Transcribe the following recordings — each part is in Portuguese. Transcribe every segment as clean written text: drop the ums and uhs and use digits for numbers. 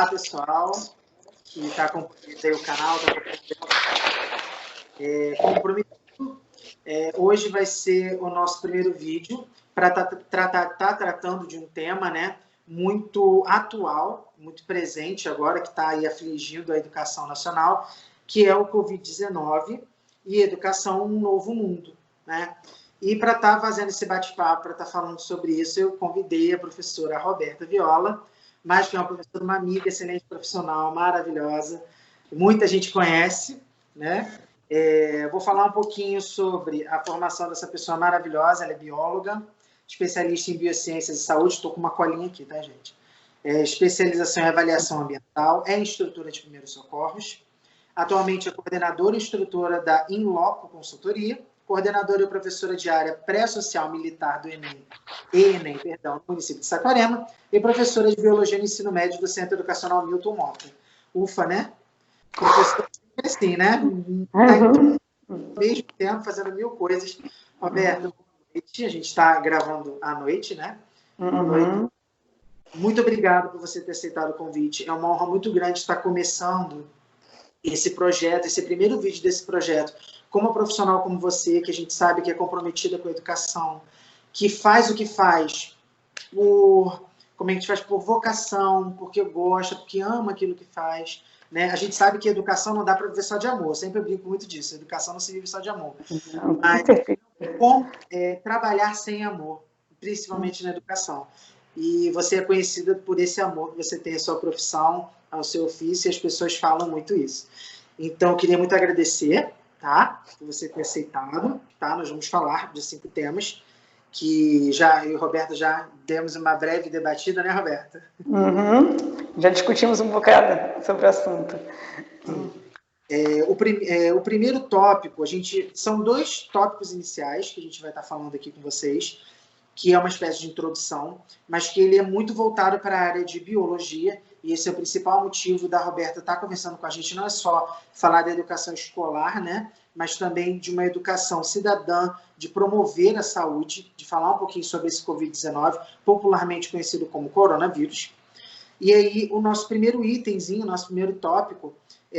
Olá, pessoal que está acompanhando aí o canal. Como prometido, hoje vai ser o nosso primeiro vídeo para tá tratando de um tema, né, muito atual, muito presente agora, que está aí afligindo a educação nacional, que é o Covid-19 e Educação Um Novo Mundo, né? E para estar fazendo esse bate-papo, para estar falando sobre isso, eu convidei a professora Roberta Viola, mais que uma professora, uma amiga, excelente profissional, maravilhosa, muita gente conhece, né? Vou falar um pouquinho sobre a formação dessa pessoa maravilhosa. Ela é bióloga, especialista em biociências e saúde. Estou com uma colinha aqui, tá, gente? Especialização em avaliação ambiental, é instrutora de primeiros socorros. Atualmente é coordenadora e instrutora da Inloco Consultoria, coordenadora e professora de área pré-social militar do ENEM, no município de Saquarema, e professora de biologia no ensino médio do Centro Educacional Milton Mota. Ufa, né? Professora assim, né? Ao mesmo tempo, fazendo mil coisas. Roberto, boa noite. A gente está gravando à noite, né? Boa noite. Muito obrigado por você ter aceitado o convite. É uma honra muito grande estar começando esse projeto, esse primeiro vídeo desse projeto, com uma profissional como você, que a gente sabe que é comprometida com a educação, que faz o que faz como a gente faz, por vocação, porque gosta, porque ama aquilo que faz, né? A gente sabe que a educação não dá para viver só de amor, eu sempre brinco muito disso, a educação não se vive só de amor. Mas como trabalhar sem amor, principalmente na educação. E você é conhecida por esse amor que você tem à sua profissão, ao seu ofício, e as pessoas falam muito isso. Então, eu queria muito agradecer, tá? Por você ter aceitado, tá? Nós vamos falar de 5 temas que eu e o Roberto já demos uma breve debatida, né, Roberta? Já discutimos um bocado sobre o assunto. O primeiro tópico, são 2 tópicos iniciais que a gente vai estar falando aqui com vocês, que é uma espécie de introdução, mas que ele é muito voltado para a área de biologia, e esse é o principal motivo da Roberta estar conversando com a gente, não é só falar da educação escolar, né, mas também de uma educação cidadã, de promover a saúde, de falar um pouquinho sobre esse Covid-19, popularmente conhecido como coronavírus. E aí, o nosso primeiro itemzinho, o nosso primeiro tópico,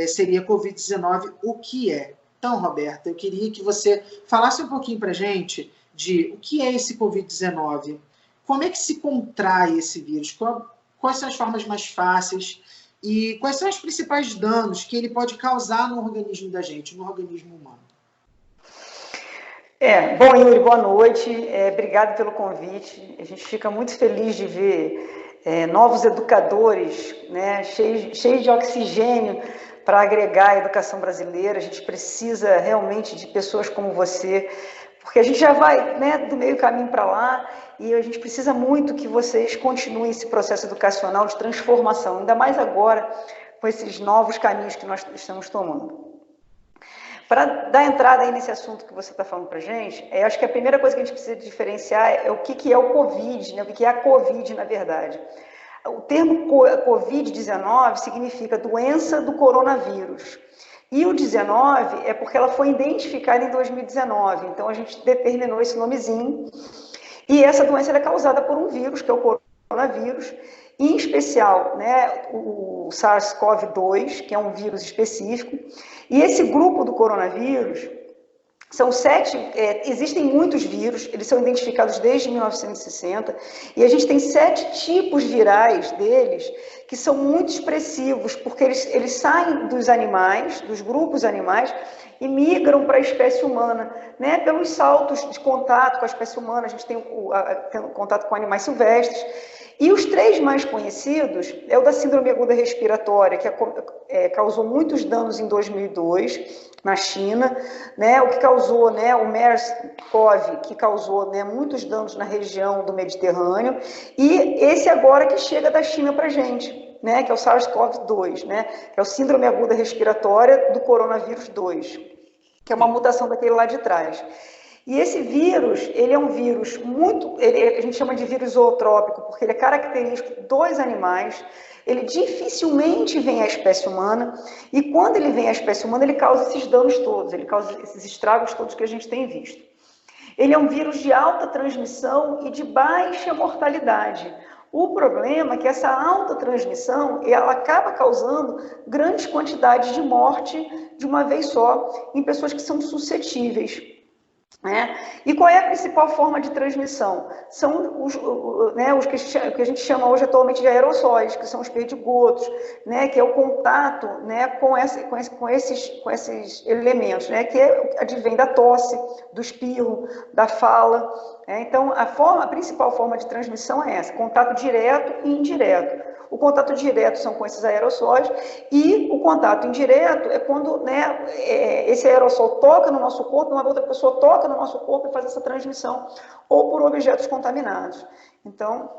seria Covid-19, o que é? Então, Roberta, eu queria que você falasse um pouquinho para a gente de o que é esse Covid-19, como é que se contrai esse vírus, quais são as formas mais fáceis e quais são os principais danos que ele pode causar no organismo da gente, no organismo humano. Bom, Yuri, boa noite, obrigado pelo convite. A gente fica muito feliz de ver novos educadores, né, cheios de oxigênio para agregar a educação brasileira. A gente precisa realmente de pessoas como você, porque a gente já vai, né, do meio caminho para lá, e a gente precisa muito que vocês continuem esse processo educacional de transformação, ainda mais agora com esses novos caminhos que nós estamos tomando. Para dar entrada aí nesse assunto que você está falando para a gente, acho que a primeira coisa que a gente precisa diferenciar é o que é o Covid, né, o que é a Covid, na verdade. O termo Covid-19 significa doença do coronavírus. E o 19 é porque ela foi identificada em 2019, então a gente determinou esse nomezinho. E essa doença é causada por um vírus, que é o coronavírus, em especial, né, o SARS-CoV-2, que é um vírus específico. E esse grupo do coronavírus, são 7, existem muitos vírus, eles são identificados desde 1960, e a gente tem 7 tipos virais deles que são muito expressivos, porque eles saem dos animais, dos grupos animais, e migram para a espécie humana, né? Pelos saltos de contato com a espécie humana, a gente tem contato com animais silvestres. E os 3 mais conhecidos é o da síndrome aguda respiratória, que causou muitos danos em 2002 na China, né? O que causou, né, o MERS-CoV, que causou, né, muitos danos na região do Mediterrâneo, e esse agora que chega da China para a gente, né, que é o SARS-CoV-2, né, que é o síndrome aguda respiratória do coronavírus 2, que é uma mutação daquele lá de trás. E esse vírus, ele é um vírus a gente chama de vírus zootrópico, porque ele é característico dos animais, ele dificilmente vem à espécie humana, e quando ele vem à espécie humana, ele causa esses danos todos, ele causa esses estragos todos que a gente tem visto. Ele é um vírus de alta transmissão e de baixa mortalidade, O problema é que essa alta transmissão, ela acaba causando grandes quantidades de morte de uma vez só em pessoas que são suscetíveis. Né? E qual é a principal forma de transmissão? São os que a gente chama hoje atualmente de aerossóis, que são os perdigotos, né? Que é o contato, né? com esses elementos, né? Que advém da tosse, do espirro, da fala. Então, a principal forma de transmissão é essa, contato direto e indireto. O contato direto são com esses aerossóis e o contato indireto é quando, né, esse aerossol toca no nosso corpo, uma outra pessoa toca no nosso corpo e faz essa transmissão, ou por objetos contaminados. Então,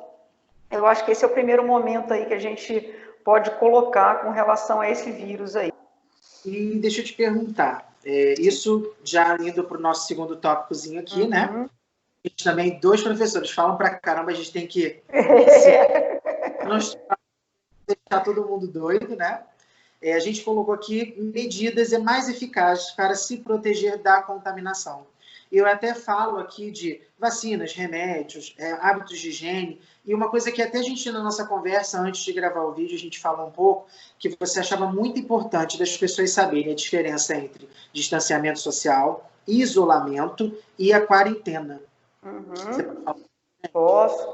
eu acho que esse é o primeiro momento aí que a gente pode colocar com relação a esse vírus aí. E deixa eu te perguntar, isso já indo para o nosso segundo tópicozinho aqui, né? A gente também, 2 professores falam pra caramba, a gente tem que não deixar todo mundo doido, né? A gente colocou aqui medidas mais eficazes para se proteger da contaminação. Eu até falo aqui de vacinas, remédios, hábitos de higiene, e uma coisa que até a gente, na nossa conversa, antes de gravar o vídeo, a gente falou um pouco, que você achava muito importante das pessoas saberem a diferença entre distanciamento social, isolamento e a quarentena. Posso.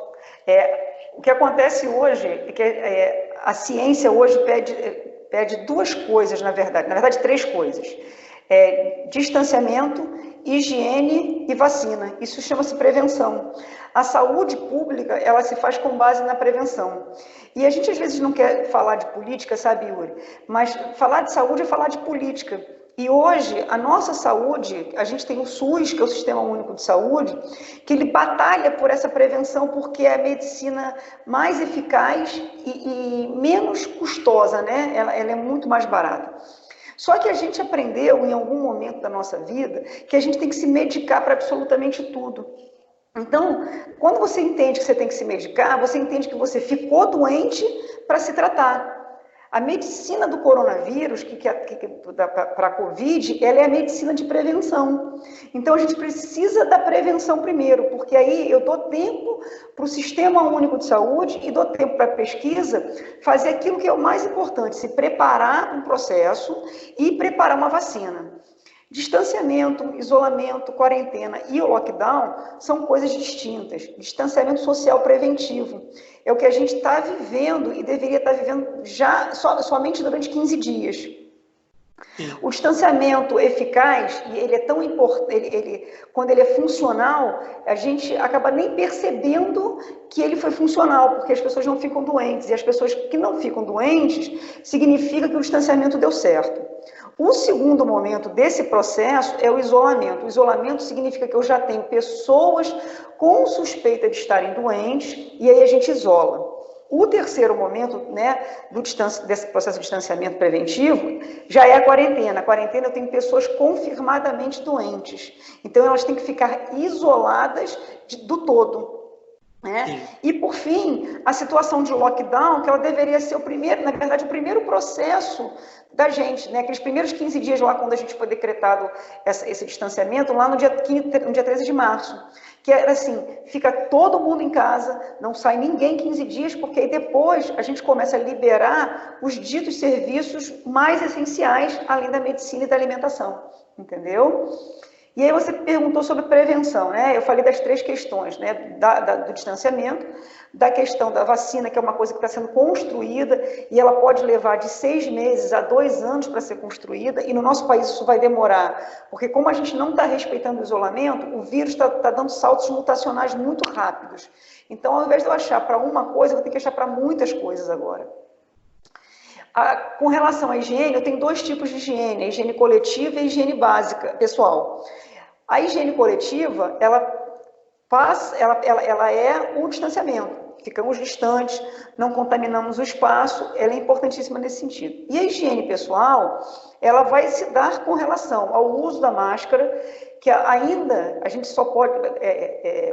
O que acontece hoje é que a ciência hoje pede 2 coisas, na verdade 3 coisas. Distanciamento, higiene e vacina. Isso chama-se prevenção. A saúde pública, ela se faz com base na prevenção. E a gente às vezes não quer falar de política, sabe, Yuri? Mas falar de saúde é falar de política. E hoje, a nossa saúde, a gente tem o SUS, que é o Sistema Único de Saúde, que ele batalha por essa prevenção porque é a medicina mais eficaz e menos custosa, né? Ela é muito mais barata. Só que a gente aprendeu, em algum momento da nossa vida, que a gente tem que se medicar para absolutamente tudo. Então, quando você entende que você tem que se medicar, você entende que você ficou doente para se tratar. A medicina do coronavírus, para a Covid, ela é a medicina de prevenção. Então, a gente precisa da prevenção primeiro, porque aí eu dou tempo para o Sistema Único de Saúde e dou tempo para a pesquisa fazer aquilo que é o mais importante, se preparar para um processo e preparar uma vacina. Distanciamento, isolamento, quarentena e o lockdown são coisas distintas. Distanciamento social preventivo é o que a gente está vivendo e deveria estar vivendo já somente durante 15 dias. Sim. O distanciamento eficaz, e ele é tão importante, quando ele é funcional, a gente acaba nem percebendo que ele foi funcional, porque as pessoas não ficam doentes. E as pessoas que não ficam doentes, significa que o distanciamento deu certo. O segundo momento desse processo é o isolamento. O isolamento significa que eu já tenho pessoas com suspeita de estarem doentes e aí a gente isola. O terceiro momento, né, desse processo de distanciamento preventivo já é a quarentena. A quarentena eu tenho pessoas confirmadamente doentes. Então elas têm que ficar isoladas do todo. Né? E, por fim, a situação de lockdown, que ela deveria ser na verdade, o primeiro processo da gente, né? Aqueles primeiros 15 dias lá, quando a gente foi decretado esse distanciamento, lá no dia 13 de março, que era assim, fica todo mundo em casa, não sai ninguém 15 dias, porque aí depois a gente começa a liberar os ditos serviços mais essenciais, além da medicina e da alimentação, entendeu? E aí você perguntou sobre prevenção, né? Eu falei das 3 questões, né? Do distanciamento, da questão da vacina, que é uma coisa que está sendo construída e ela pode levar de 6 meses a 2 anos para ser construída, e no nosso país isso vai demorar, porque como a gente não está respeitando o isolamento, o vírus está dando saltos mutacionais muito rápidos. Então, ao invés de eu achar para uma coisa, eu vou ter que achar para muitas coisas agora. Com relação à higiene, eu tenho 2 tipos de higiene, a higiene coletiva e a higiene básica, pessoal. A higiene coletiva, ela é o distanciamento. Ficamos distantes, não contaminamos o espaço, ela é importantíssima nesse sentido. E a higiene pessoal, ela vai se dar com relação ao uso da máscara, que ainda a gente só pode...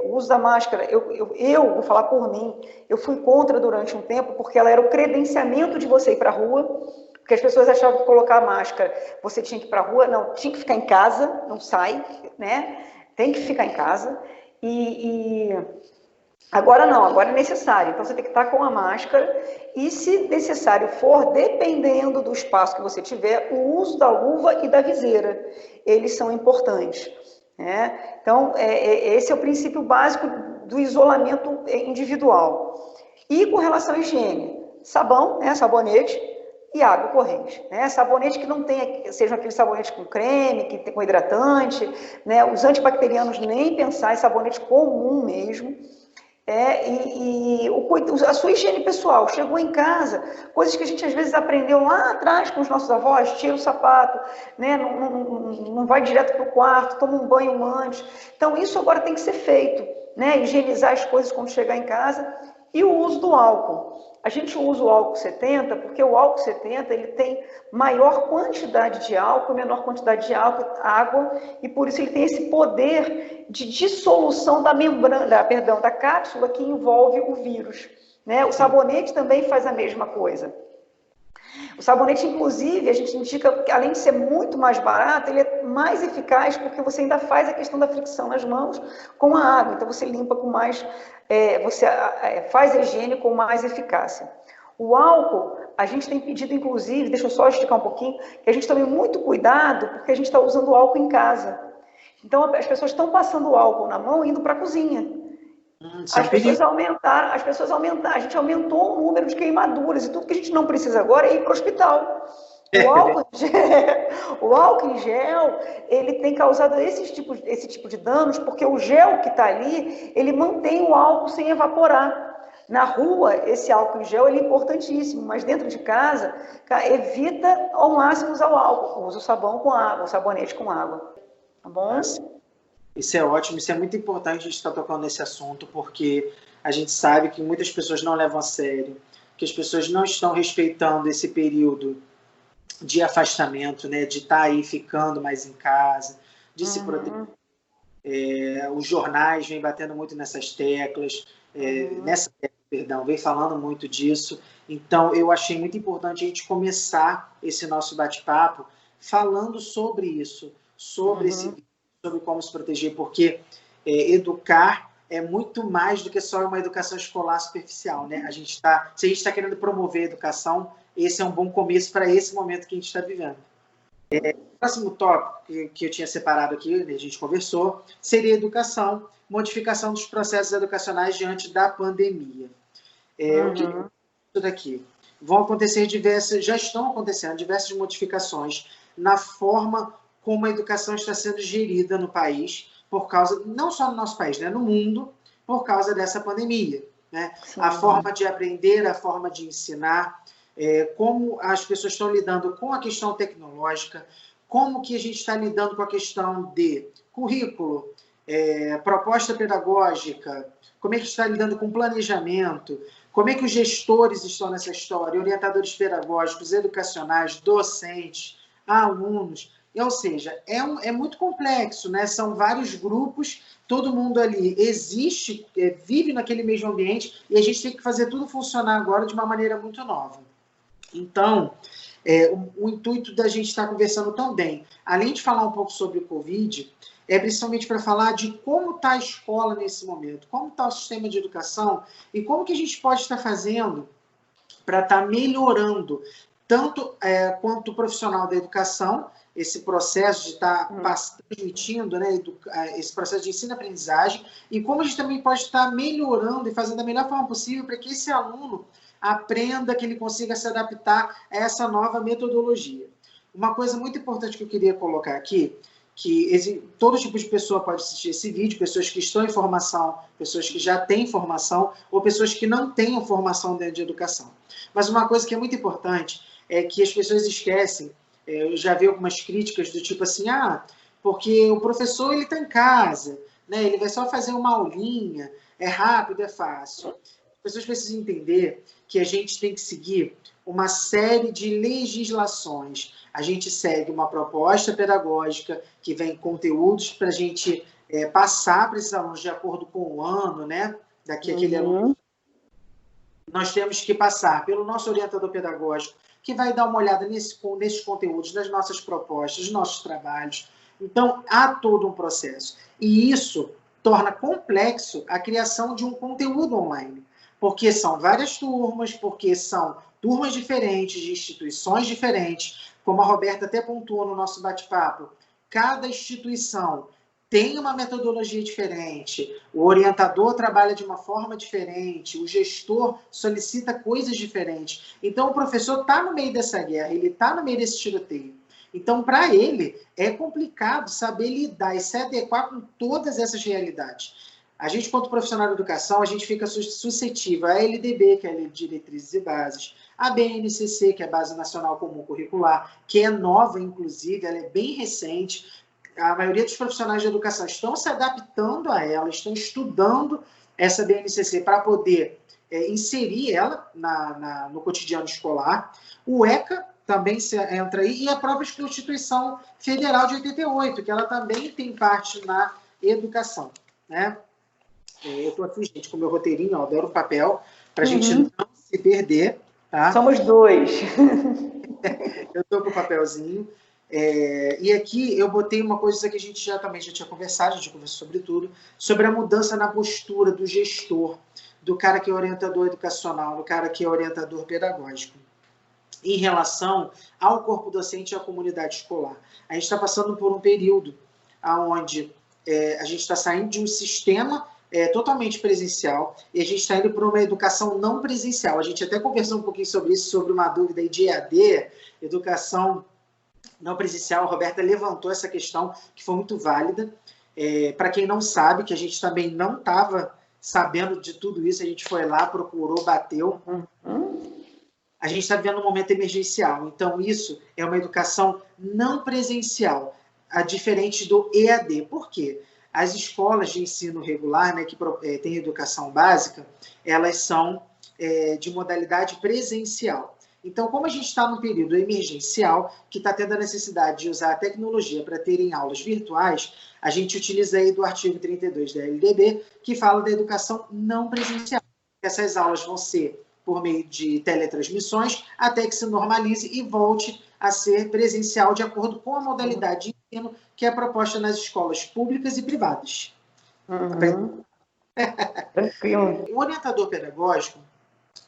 o uso da máscara, eu vou falar por mim, eu fui contra durante um tempo, porque ela era o credenciamento de você ir para a rua, porque as pessoas achavam que colocar a máscara, você tinha que ir para a rua, não, tinha que ficar em casa, não sai, né? Tem que ficar em casa. Agora não, agora é necessário. Então você tem que estar com a máscara e, se necessário for, dependendo do espaço que você tiver, o uso da luva e da viseira. Eles são importantes, né? Então, esse é o princípio básico do isolamento individual. E com relação à higiene, sabão, né, sabonete e água corrente, né? Sabonete que não tenha, sejam aqueles sabonetes com creme, que tem com hidratante, né? Os antibacterianos nem pensar, é sabonete comum mesmo. A sua higiene pessoal, chegou em casa, coisas que a gente às vezes aprendeu lá atrás com os nossos avós, tira o sapato, né? Não vai direto para o quarto, toma um banho antes. Então isso agora tem que ser feito, né? Higienizar as coisas quando chegar em casa. E o uso do álcool. A gente usa o álcool 70 porque o álcool 70 ele tem maior quantidade de álcool, menor quantidade de água, e por isso ele tem esse poder de dissolução da membrana, da cápsula que envolve o vírus, né? O sabonete também faz a mesma coisa. O sabonete, inclusive, a gente indica que, além de ser muito mais barato, ele é mais eficaz porque você ainda faz a questão da fricção nas mãos com a água. Então, você limpa com mais, você faz a higiene com mais eficácia. O álcool, a gente tem pedido, inclusive, deixa eu só explicar um pouquinho, que a gente tome muito cuidado porque a gente está usando o álcool em casa. Então, as pessoas estão passando o álcool na mão e indo para a cozinha. As pessoas aumentaram, a gente aumentou o número de queimaduras e tudo que a gente não precisa agora é ir para o hospital. O álcool em gel, ele tem causado esse tipo de danos, porque o gel que está ali, ele mantém o álcool sem evaporar. Na rua, esse álcool em gel ele é importantíssimo, mas dentro de casa, evita ao máximo usar o álcool. Usa o sabão com água, o sabonete com água. Tá bom? Isso é ótimo, isso é muito importante a gente estar tocando nesse assunto, porque a gente sabe que muitas pessoas não levam a sério, que as pessoas não estão respeitando esse período de afastamento, né, de estar aí ficando mais em casa, de se proteger. Os jornais vêm batendo muito nessas teclas, vem falando muito disso. Então, eu achei muito importante a gente começar esse nosso bate-papo falando sobre isso, sobre sobre como se proteger, porque educar é muito mais do que só uma educação escolar superficial, né? Se a gente está querendo promover a educação, esse é um bom começo para esse momento que a gente está vivendo. O próximo tópico que eu tinha separado aqui, a gente conversou, seria educação, modificação dos processos educacionais diante da pandemia. O que é isso daqui? Já estão acontecendo diversas modificações na forma como a educação está sendo gerida no país, por causa, não só no nosso país, né, no mundo, por causa dessa pandemia. Né? A forma de aprender, a forma de ensinar, como as pessoas estão lidando com a questão tecnológica, como que a gente está lidando com a questão de currículo, proposta pedagógica, como é que está lidando com planejamento, como é que os gestores estão nessa história, orientadores pedagógicos, educacionais, docentes, alunos. Ou seja, é muito complexo, né? São vários grupos, todo mundo ali existe, vive naquele mesmo ambiente, e a gente tem que fazer tudo funcionar agora de uma maneira muito nova. Então, o intuito da gente estar conversando também, além de falar um pouco sobre o Covid, é principalmente para falar de como está a escola nesse momento, como está o sistema de educação e como que a gente pode estar fazendo para estar melhorando tanto quanto o profissional da educação, esse processo de estar transmitindo, né, esse processo de ensino-aprendizagem, e como a gente também pode estar melhorando e fazendo da melhor forma possível para que esse aluno aprenda, que ele consiga se adaptar a essa nova metodologia. Uma coisa muito importante que eu queria colocar aqui, que todo tipo de pessoa pode assistir esse vídeo, pessoas que estão em formação, pessoas que já têm formação, ou pessoas que não tenham formação dentro de educação. Mas uma coisa que é muito importante é que as pessoas esquecem. Eu já vi algumas críticas do tipo assim, porque o professor ele está em casa, né? Ele vai só fazer uma aulinha, é rápido, é fácil. As pessoas precisam entender que a gente tem que seguir uma série de legislações. A gente segue uma proposta pedagógica que vem conteúdos para a gente passar para esses alunos de acordo com o ano, né? Aquele aluno. Nós temos que passar pelo nosso orientador pedagógico, que vai dar uma olhada nesses conteúdos, nas nossas propostas, nos nossos trabalhos. Então, há todo um processo. E isso torna complexo a criação de um conteúdo online, porque são várias turmas, porque são turmas diferentes, de instituições diferentes, como a Roberta até pontuou no nosso bate-papo, cada instituição tem uma metodologia diferente, o orientador trabalha de uma forma diferente, o gestor solicita coisas diferentes. Então, o professor está no meio dessa guerra, ele está no meio desse tiroteio. Então, para ele, é complicado saber lidar e se adequar com todas essas realidades. A gente, quanto profissional de educação, a gente fica suscetível à LDB, que é a Lei de Diretrizes e Bases, a BNCC, que é a Base Nacional Comum Curricular, que é nova, inclusive, ela é bem recente. A maioria dos profissionais de educação estão se adaptando a ela, estão estudando essa BNCC para poder inserir ela no cotidiano escolar. O ECA também entra aí, e a própria Constituição Federal de 88, que ela também tem parte na educação, né? Eu estou aqui, gente, com o meu roteirinho, ó, dando papel, para a gente não se perder. Tá? Somos dois. Eu estou com o papelzinho. E aqui eu botei uma coisa que a gente também já tinha conversado, a gente conversou sobre tudo, sobre a mudança na postura do gestor, do cara que é orientador educacional, do cara que é orientador pedagógico, em relação ao corpo docente e à comunidade escolar. A gente está passando por um período onde a gente está saindo de um sistema totalmente presencial, e a gente está indo para uma educação não presencial. A gente até conversou um pouquinho sobre isso, sobre uma dúvida aí de EAD, educação não presencial. A Roberta levantou essa questão, que foi muito válida. Para quem não sabe, que a gente também não estava sabendo de tudo isso, a gente foi lá, procurou, bateu. A gente está vivendo um momento emergencial, então isso é uma educação não presencial, diferente do EAD. Por quê? As escolas de ensino regular, né, que têm educação básica, elas são de modalidade presencial. Então, como a gente está num período emergencial, que está tendo a necessidade de usar a tecnologia para terem aulas virtuais, a gente utiliza aí do artigo 32 da LDB, que fala da educação não presencial. Essas aulas vão ser por meio de teletransmissões, até que se normalize e volte a ser presencial de acordo com a modalidade de ensino que é proposta nas escolas públicas e privadas. Tranquilo. O orientador pedagógico,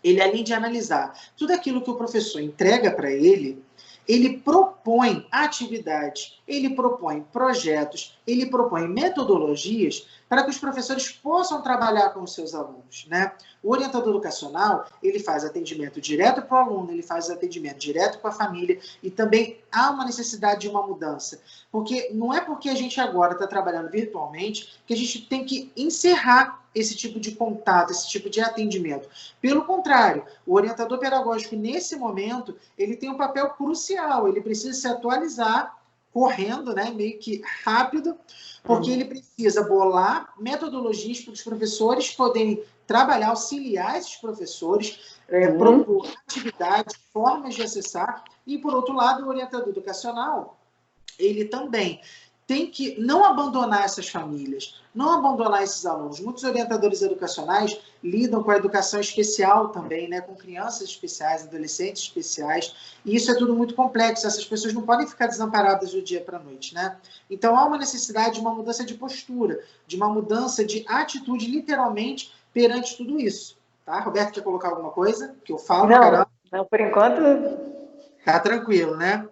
ele, além de analisar tudo aquilo que o professor entrega para ele, ele propõe atividades, ele propõe projetos, ele propõe metodologias para que os professores possam trabalhar com os seus alunos, né? O orientador educacional, ele faz atendimento direto para o aluno, ele faz atendimento direto com a família, e também há uma necessidade de uma mudança. Porque não é porque a gente agora está trabalhando virtualmente que a gente tem que encerrar esse tipo de contato, esse tipo de atendimento. Pelo contrário, o orientador pedagógico, nesse momento, ele tem um papel crucial, ele precisa se atualizar, correndo, né, meio que rápido, porque ele precisa bolar metodologias para os professores poderem trabalhar, auxiliar esses professores, propor atividades, formas de acessar, e, por outro lado, o orientador educacional, ele também tem que não abandonar essas famílias, não abandonar esses alunos. Muitos orientadores educacionais lidam com a educação especial também, né, com crianças especiais, adolescentes especiais, e isso é tudo muito complexo. Essas pessoas não podem ficar desamparadas do dia para a noite, né? Então, há uma necessidade de uma mudança de postura, de uma mudança de atitude, literalmente, perante tudo isso. Tá? Roberto, quer colocar alguma coisa? Que eu falo, não, por enquanto... Tá tranquilo, né?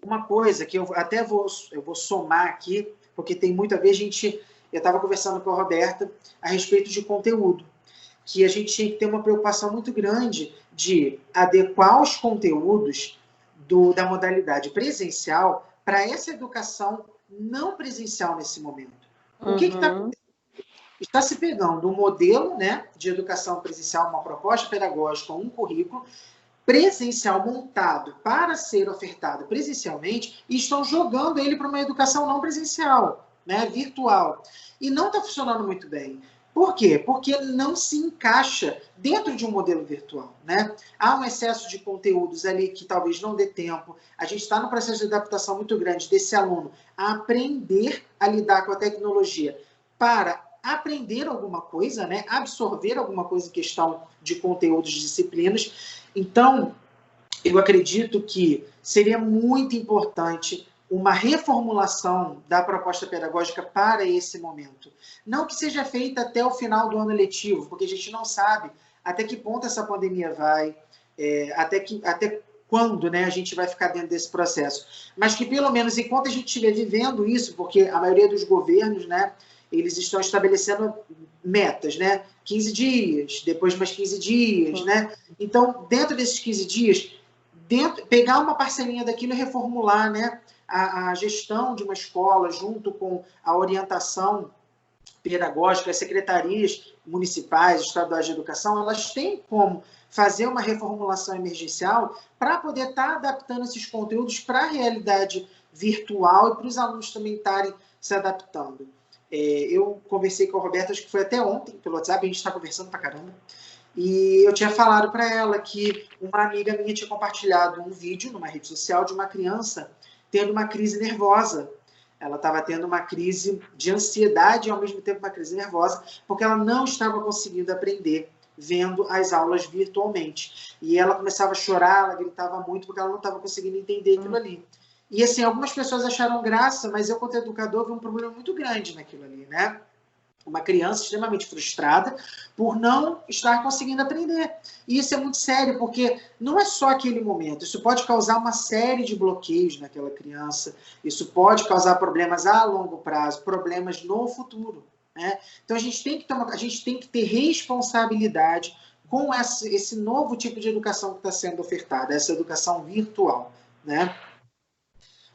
Uma coisa que eu até vou somar aqui, porque tem muito a ver, eu estava conversando com a Roberta a respeito de conteúdo, que a gente tinha que ter uma preocupação muito grande de adequar os conteúdos da modalidade presencial para essa educação não presencial nesse momento. O que está acontecendo? Está se pegando um modelo, né, de educação presencial, uma proposta pedagógica, um currículo presencial montado para ser ofertado presencialmente, e estão jogando ele para uma educação não presencial, né, virtual. E não está funcionando muito bem. Por quê? Porque não se encaixa dentro de um modelo virtual, né? Há um excesso de conteúdos ali que talvez não dê tempo. A gente está no processo de adaptação muito grande desse aluno a aprender a lidar com a tecnologia para aprender alguma coisa, né? Absorver alguma coisa em questão de conteúdos, de disciplinas. Então, eu acredito que seria muito importante uma reformulação da proposta pedagógica para esse momento. Não que seja feita até o final do ano letivo, porque a gente não sabe até que ponto essa pandemia vai, até quando, né, a gente vai ficar dentro desse processo. Mas que, pelo menos, enquanto a gente estiver vivendo isso, porque a maioria dos governos, né, eles estão estabelecendo metas, né? 15 dias, depois mais 15 dias, né? Então, dentro desses 15 dias, pegar uma parcelinha daquilo e reformular, né, a gestão de uma escola junto com a orientação pedagógica, as secretarias municipais, estaduais de educação, elas têm como fazer uma reformulação emergencial para poder estar adaptando esses conteúdos para a realidade virtual e para os alunos também estarem se adaptando. Eu conversei com a Roberta, acho que foi até ontem, pelo WhatsApp, a gente está conversando pra caramba, e eu tinha falado para ela que uma amiga minha tinha compartilhado um vídeo numa rede social de uma criança tendo uma crise nervosa. Ela estava tendo uma crise de ansiedade e, ao mesmo tempo, uma crise nervosa, porque ela não estava conseguindo aprender vendo as aulas virtualmente. E ela começava a chorar, ela gritava muito, porque ela não estava conseguindo entender aquilo ali. E, assim, algumas pessoas acharam graça, mas eu, como educador, vi um problema muito grande naquilo ali, né? Uma criança extremamente frustrada por não estar conseguindo aprender. E isso é muito sério, porque não é só aquele momento. Isso pode causar uma série de bloqueios naquela criança. Isso pode causar problemas a longo prazo, problemas no futuro, né? Então, a gente tem que ter responsabilidade com esse novo tipo de educação que está sendo ofertada, essa educação virtual, né?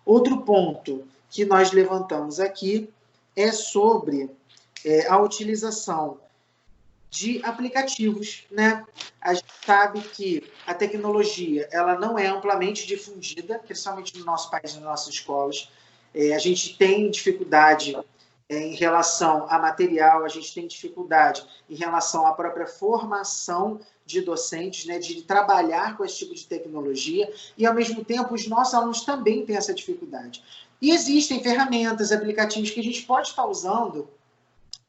Outro ponto que nós levantamos aqui é sobre a utilização de aplicativos, né? A gente sabe que a tecnologia ela não é amplamente difundida, principalmente no nosso país, nas nossas escolas. A gente tem dificuldade em relação a material, a gente tem dificuldade em relação à própria formação de docentes, né, de trabalhar com esse tipo de tecnologia, e, ao mesmo tempo, os nossos alunos também têm essa dificuldade. E existem ferramentas, aplicativos que a gente pode estar usando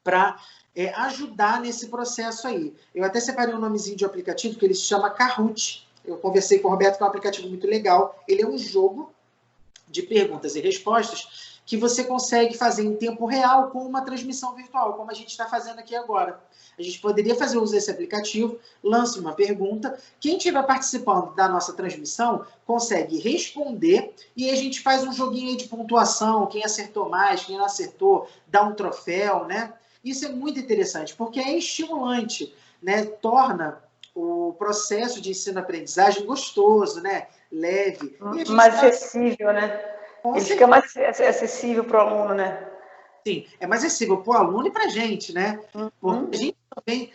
para ajudar nesse processo aí. Eu até separei um nomezinho de aplicativo que ele se chama Kahoot. Eu conversei com o Roberto, que é um aplicativo muito legal. Ele é um jogo de perguntas e respostas que você consegue fazer em tempo real com uma transmissão virtual, como a gente está fazendo aqui agora. A gente poderia fazer uso desse aplicativo, lança uma pergunta, quem estiver participando da nossa transmissão consegue responder e a gente faz um joguinho aí de pontuação, quem acertou mais, quem não acertou, dá um troféu, né? Isso é muito interessante, porque é estimulante, né? Torna o processo de ensino-aprendizagem gostoso, né? Leve. E mais acessível, né? Ele fica mais acessível para o aluno, né? Sim, é mais acessível para o aluno e para a gente, né? Porque a gente também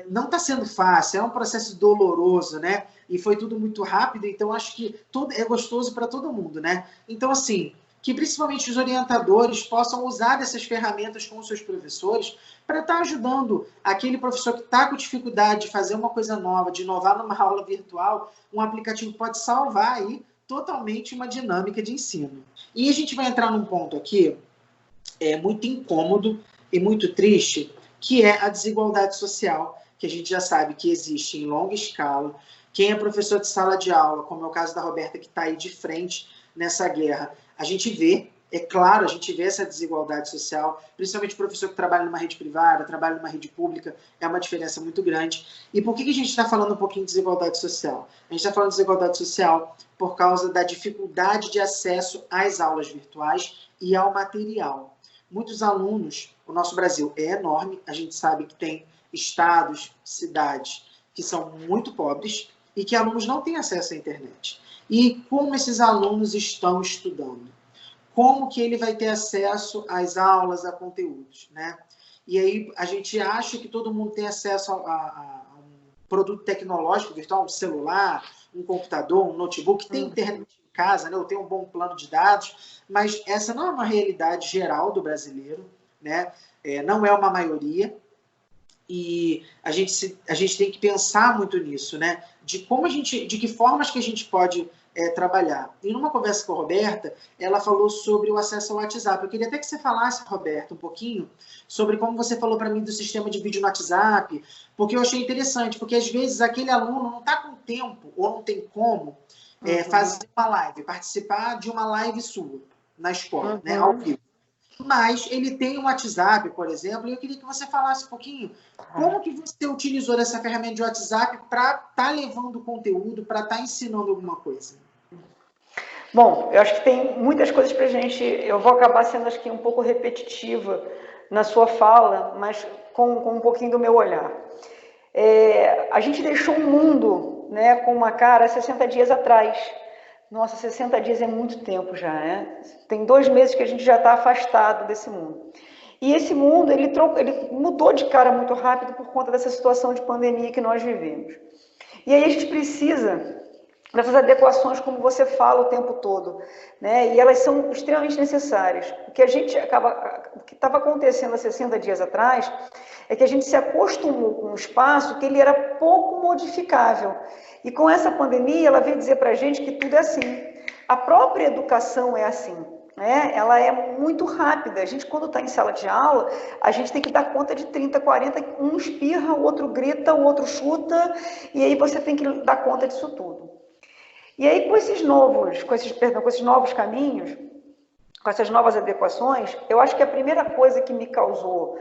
não está sendo fácil, é um processo doloroso, né? E foi tudo muito rápido, então acho que tudo é gostoso para todo mundo, né? Então, assim, que principalmente os orientadores possam usar dessas ferramentas com os seus professores para estar ajudando aquele professor que está com dificuldade de fazer uma coisa nova, de inovar numa aula virtual. Um aplicativo pode salvar aí totalmente uma dinâmica de ensino. E a gente vai entrar num ponto aqui muito incômodo e muito triste, que é a desigualdade social, que a gente já sabe que existe em longa escala. Quem é professor de sala de aula, como é o caso da Roberta, que está aí de frente nessa guerra, a gente vê, é claro, a gente vê essa desigualdade social, principalmente o professor que trabalha numa rede privada, trabalha numa rede pública, é uma diferença muito grande. E por que a gente está falando um pouquinho de desigualdade social? A gente está falando de desigualdade social por causa da dificuldade de acesso às aulas virtuais e ao material. Muitos alunos, o nosso Brasil é enorme, a gente sabe que tem estados, cidades que são muito pobres e que alunos não têm acesso à internet. E como esses alunos estão estudando? Como que ele vai ter acesso às aulas, a conteúdos, né? E aí a gente acha que todo mundo tem acesso a um produto tecnológico virtual, um celular, um computador, um notebook, tem internet em casa, né? Ou tem um bom plano de dados, mas essa não é uma realidade geral do brasileiro, né? Não é uma maioria. E a gente tem que pensar muito nisso, né? De que formas que a gente pode trabalhar. E numa conversa com a Roberta, ela falou sobre o acesso ao WhatsApp. Eu queria até que você falasse, Roberta, um pouquinho sobre como você falou para mim do sistema de vídeo no WhatsApp, porque eu achei interessante, porque às vezes aquele aluno não está com tempo ou não tem como fazer uma live, participar de uma live sua. na escola, né, ao vivo. Mas ele tem um WhatsApp, por exemplo, e eu queria que você falasse um pouquinho como que você utilizou essa ferramenta de WhatsApp para estar levando conteúdo, para estar ensinando alguma coisa. Bom, eu acho que tem muitas coisas para a gente. Eu vou acabar sendo, acho que, um pouco repetitiva na sua fala, mas com um pouquinho do meu olhar. A gente deixou um mundo, né, com uma cara 60 dias atrás. Nossa, 60 dias é muito tempo já, né? Tem 2 meses que a gente já está afastado desse mundo. E esse mundo, ele mudou de cara muito rápido por conta dessa situação de pandemia que nós vivemos. E aí a gente precisa dessas adequações, como você fala o tempo todo, né? E elas são extremamente necessárias. O que estava acontecendo há 60 dias atrás é que a gente se acostumou com um espaço que ele era pouco modificável. E com essa pandemia, ela veio dizer para a gente que tudo é assim. A própria educação é assim, né? Ela é muito rápida. A gente, quando está em sala de aula, a gente tem que dar conta de 30, 40, um espirra, o outro grita, o outro chuta, e aí você tem que dar conta disso tudo. E aí, com esses novos caminhos, com essas novas adequações, eu acho que a primeira coisa que me causou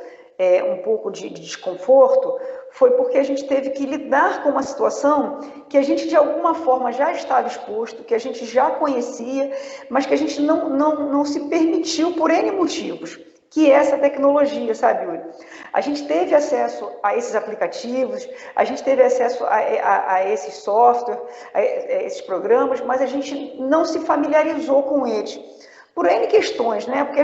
um pouco de desconforto foi porque a gente teve que lidar com uma situação que a gente, de alguma forma, já estava exposto, que a gente já conhecia, mas que a gente não se permitiu por N motivos, que é essa tecnologia, sabe, Yuri? A gente teve acesso a esses aplicativos, a gente teve acesso a esses softwares, a esses programas, mas a gente não se familiarizou com eles. Por N questões, né? Porque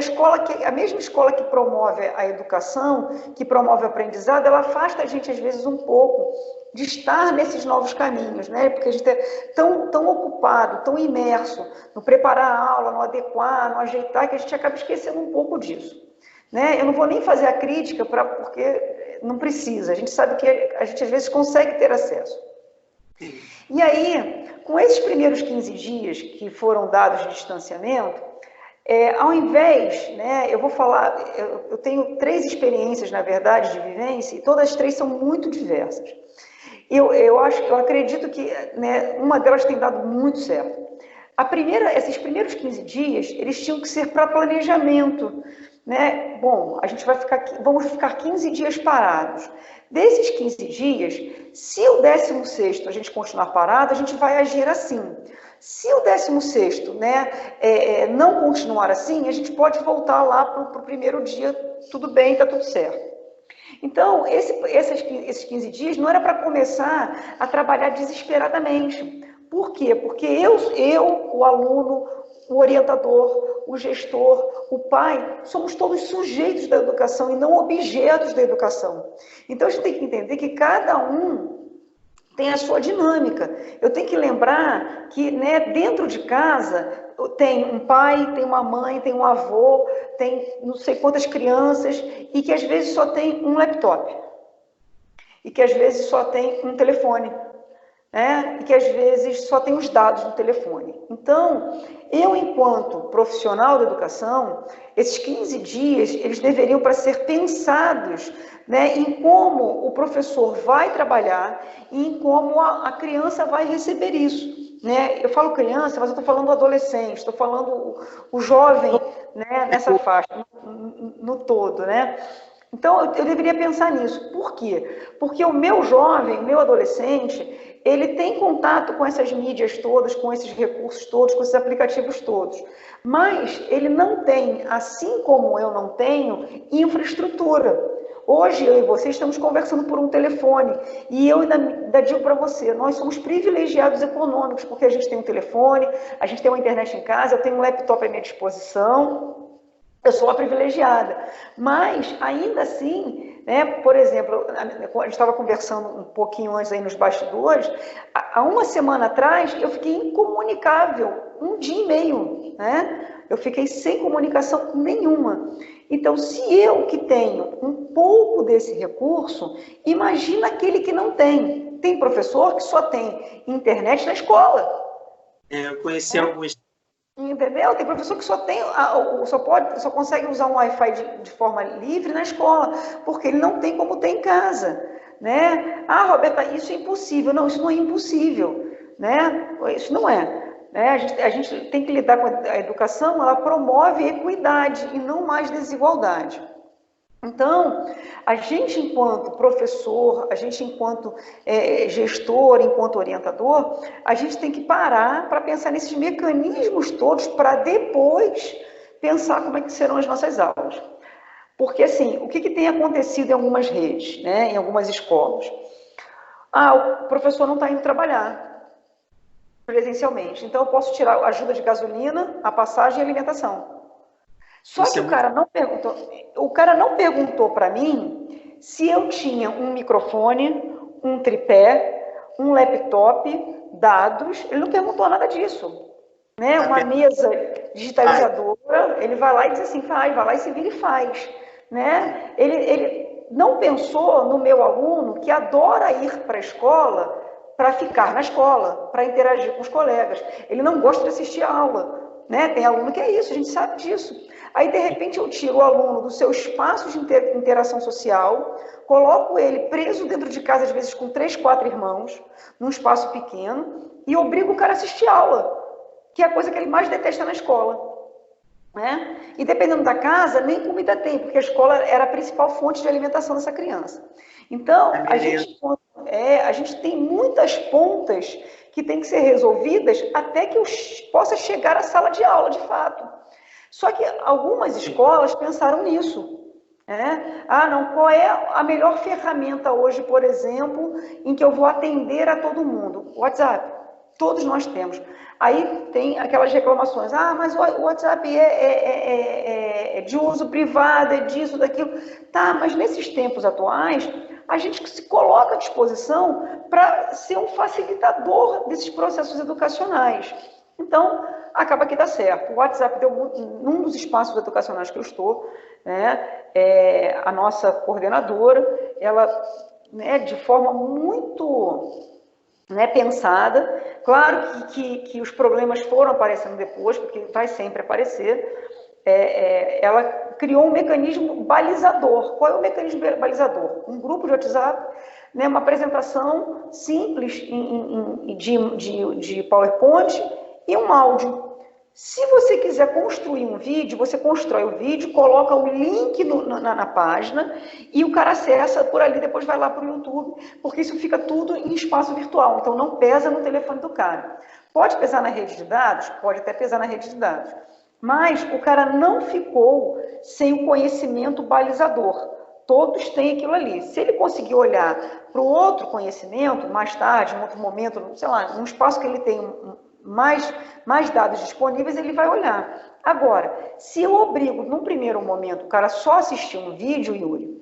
a mesma escola que promove a educação, que promove o aprendizado, ela afasta a gente, às vezes, um pouco de estar nesses novos caminhos, né? Porque a gente é tão ocupado, tão imerso no preparar a aula, no adequar, no ajeitar, que a gente acaba esquecendo um pouco disso. Né? Eu não vou nem fazer a crítica, porque não precisa. A gente sabe que a gente, às vezes, consegue ter acesso. E aí, com esses primeiros 15 dias que foram dados de distanciamento, ao invés, né, eu vou falar, eu tenho 3 experiências, na verdade, de vivência, e todas as 3 são muito diversas. Eu acredito que, né, uma delas tem dado muito certo. Esses primeiros 15 dias, eles tinham que ser para planejamento, né? Bom, vamos ficar 15 dias parados. Desses 15 dias, se o 16º a gente continuar parado, a gente vai agir assim. Se o 16º, né, não continuar assim, a gente pode voltar lá para o primeiro dia, tudo bem, está tudo certo. Então, esses 15 dias não era para começar a trabalhar desesperadamente. Por quê? Porque o aluno, o orientador, o gestor, o pai, somos todos sujeitos da educação e não objetos da educação. Então, a gente tem que entender que cada um tem a sua dinâmica. Eu tenho que lembrar que, né, dentro de casa tem um pai, tem uma mãe, tem um avô, tem não sei quantas crianças, e que às vezes só tem um laptop. E que às vezes só tem um telefone. Né? E que às vezes só tem os dados do telefone. Então, eu, enquanto profissional da educação, esses 15 dias, eles deveriam para ser pensados, né, em como o professor vai trabalhar e em como a criança vai receber isso. Né? Eu falo criança, mas eu estou falando adolescente, estou falando o jovem, né, nessa faixa, no todo, né? Então, eu deveria pensar nisso. Por quê? Porque o meu jovem, o meu adolescente, ele tem contato com essas mídias todas, com esses recursos todos, com esses aplicativos todos. Mas ele não tem, assim como eu não tenho, infraestrutura. Hoje, eu e você estamos conversando por um telefone. E eu ainda digo para você, nós somos privilegiados econômicos, porque a gente tem um telefone, a gente tem uma internet em casa, eu tenho um laptop à minha disposição. Eu sou uma privilegiada, mas ainda assim, né, por exemplo, a gente estava conversando um pouquinho antes aí nos bastidores, há uma semana atrás eu fiquei incomunicável, 1 dia e meio, né? Eu fiquei sem comunicação nenhuma. Então, se eu que tenho um pouco desse recurso, imagina aquele que não tem. Tem professor que só tem internet na escola. Eu conheci alguns. Entendeu? Tem professor que só consegue usar um Wi-Fi de forma livre na escola, porque ele não tem como ter em casa, né? Ah, Roberta, isso é impossível. Não, isso não é impossível, né? Isso não é. né? A gente tem que lidar com a educação, ela promove equidade e não mais desigualdade. Então, a gente enquanto professor, a gente enquanto gestor, enquanto orientador, a gente tem que parar para pensar nesses mecanismos todos para depois pensar como é que serão as nossas aulas. Porque, assim, o que tem acontecido em algumas redes, né, em algumas escolas? O professor não está indo trabalhar presencialmente, então eu posso tirar a ajuda de gasolina, a passagem e a alimentação. Só que o cara não perguntou para mim se eu tinha um microfone, um tripé, um laptop, dados. Ele não perguntou nada disso, né? Uma mesa digitalizadora, ele vai lá e diz assim, vai lá e se vira e faz, né? Ele não pensou no meu aluno que adora ir para a escola para ficar na escola, para interagir com os colegas. Ele não gosta de assistir a aula, né? Tem aluno que é isso, a gente sabe disso. Aí, de repente, eu tiro o aluno do seu espaço de interação social, coloco ele preso dentro de casa, às vezes com 3, 4 irmãos, num espaço pequeno, e obrigo o cara a assistir aula, que é a coisa que ele mais detesta na escola, né? E dependendo da casa, nem comida tem, porque a escola era a principal fonte de alimentação dessa criança. Então, a gente tem muitas pontas que têm que ser resolvidas até que eu possa chegar à sala de aula, de fato. Só que algumas escolas pensaram nisso, né? Não, qual é a melhor ferramenta hoje, por exemplo, em que eu vou atender a todo mundo? WhatsApp. Todos nós temos. Aí tem aquelas reclamações, mas o WhatsApp é de uso privado, é disso, daquilo. Tá, mas nesses tempos atuais, a gente se coloca à disposição para ser um facilitador desses processos educacionais. Então, acaba que dá certo. O WhatsApp deu num dos espaços educacionais que eu estou, né, a nossa coordenadora, ela, né, de forma muito, né, pensada, claro que os problemas foram aparecendo depois, porque vai sempre aparecer, ela criou um mecanismo balizador. Qual é o mecanismo balizador? Um grupo de WhatsApp, né, uma apresentação simples de PowerPoint e um áudio. Se você quiser construir um vídeo, você constrói o vídeo, coloca o link na página e o cara acessa por ali, depois vai lá para o YouTube, porque isso fica tudo em espaço virtual, então não pesa no telefone do cara. Pode pesar na rede de dados? Pode até pesar na rede de dados. Mas o cara não ficou sem o conhecimento balizador. Todos têm aquilo ali. Se ele conseguir olhar para o outro conhecimento, mais tarde, em outro momento, sei lá, num espaço que ele tem mais dados disponíveis, ele vai olhar. Agora, se eu obrigo, num primeiro momento, o cara só assistir um vídeo, Yuri,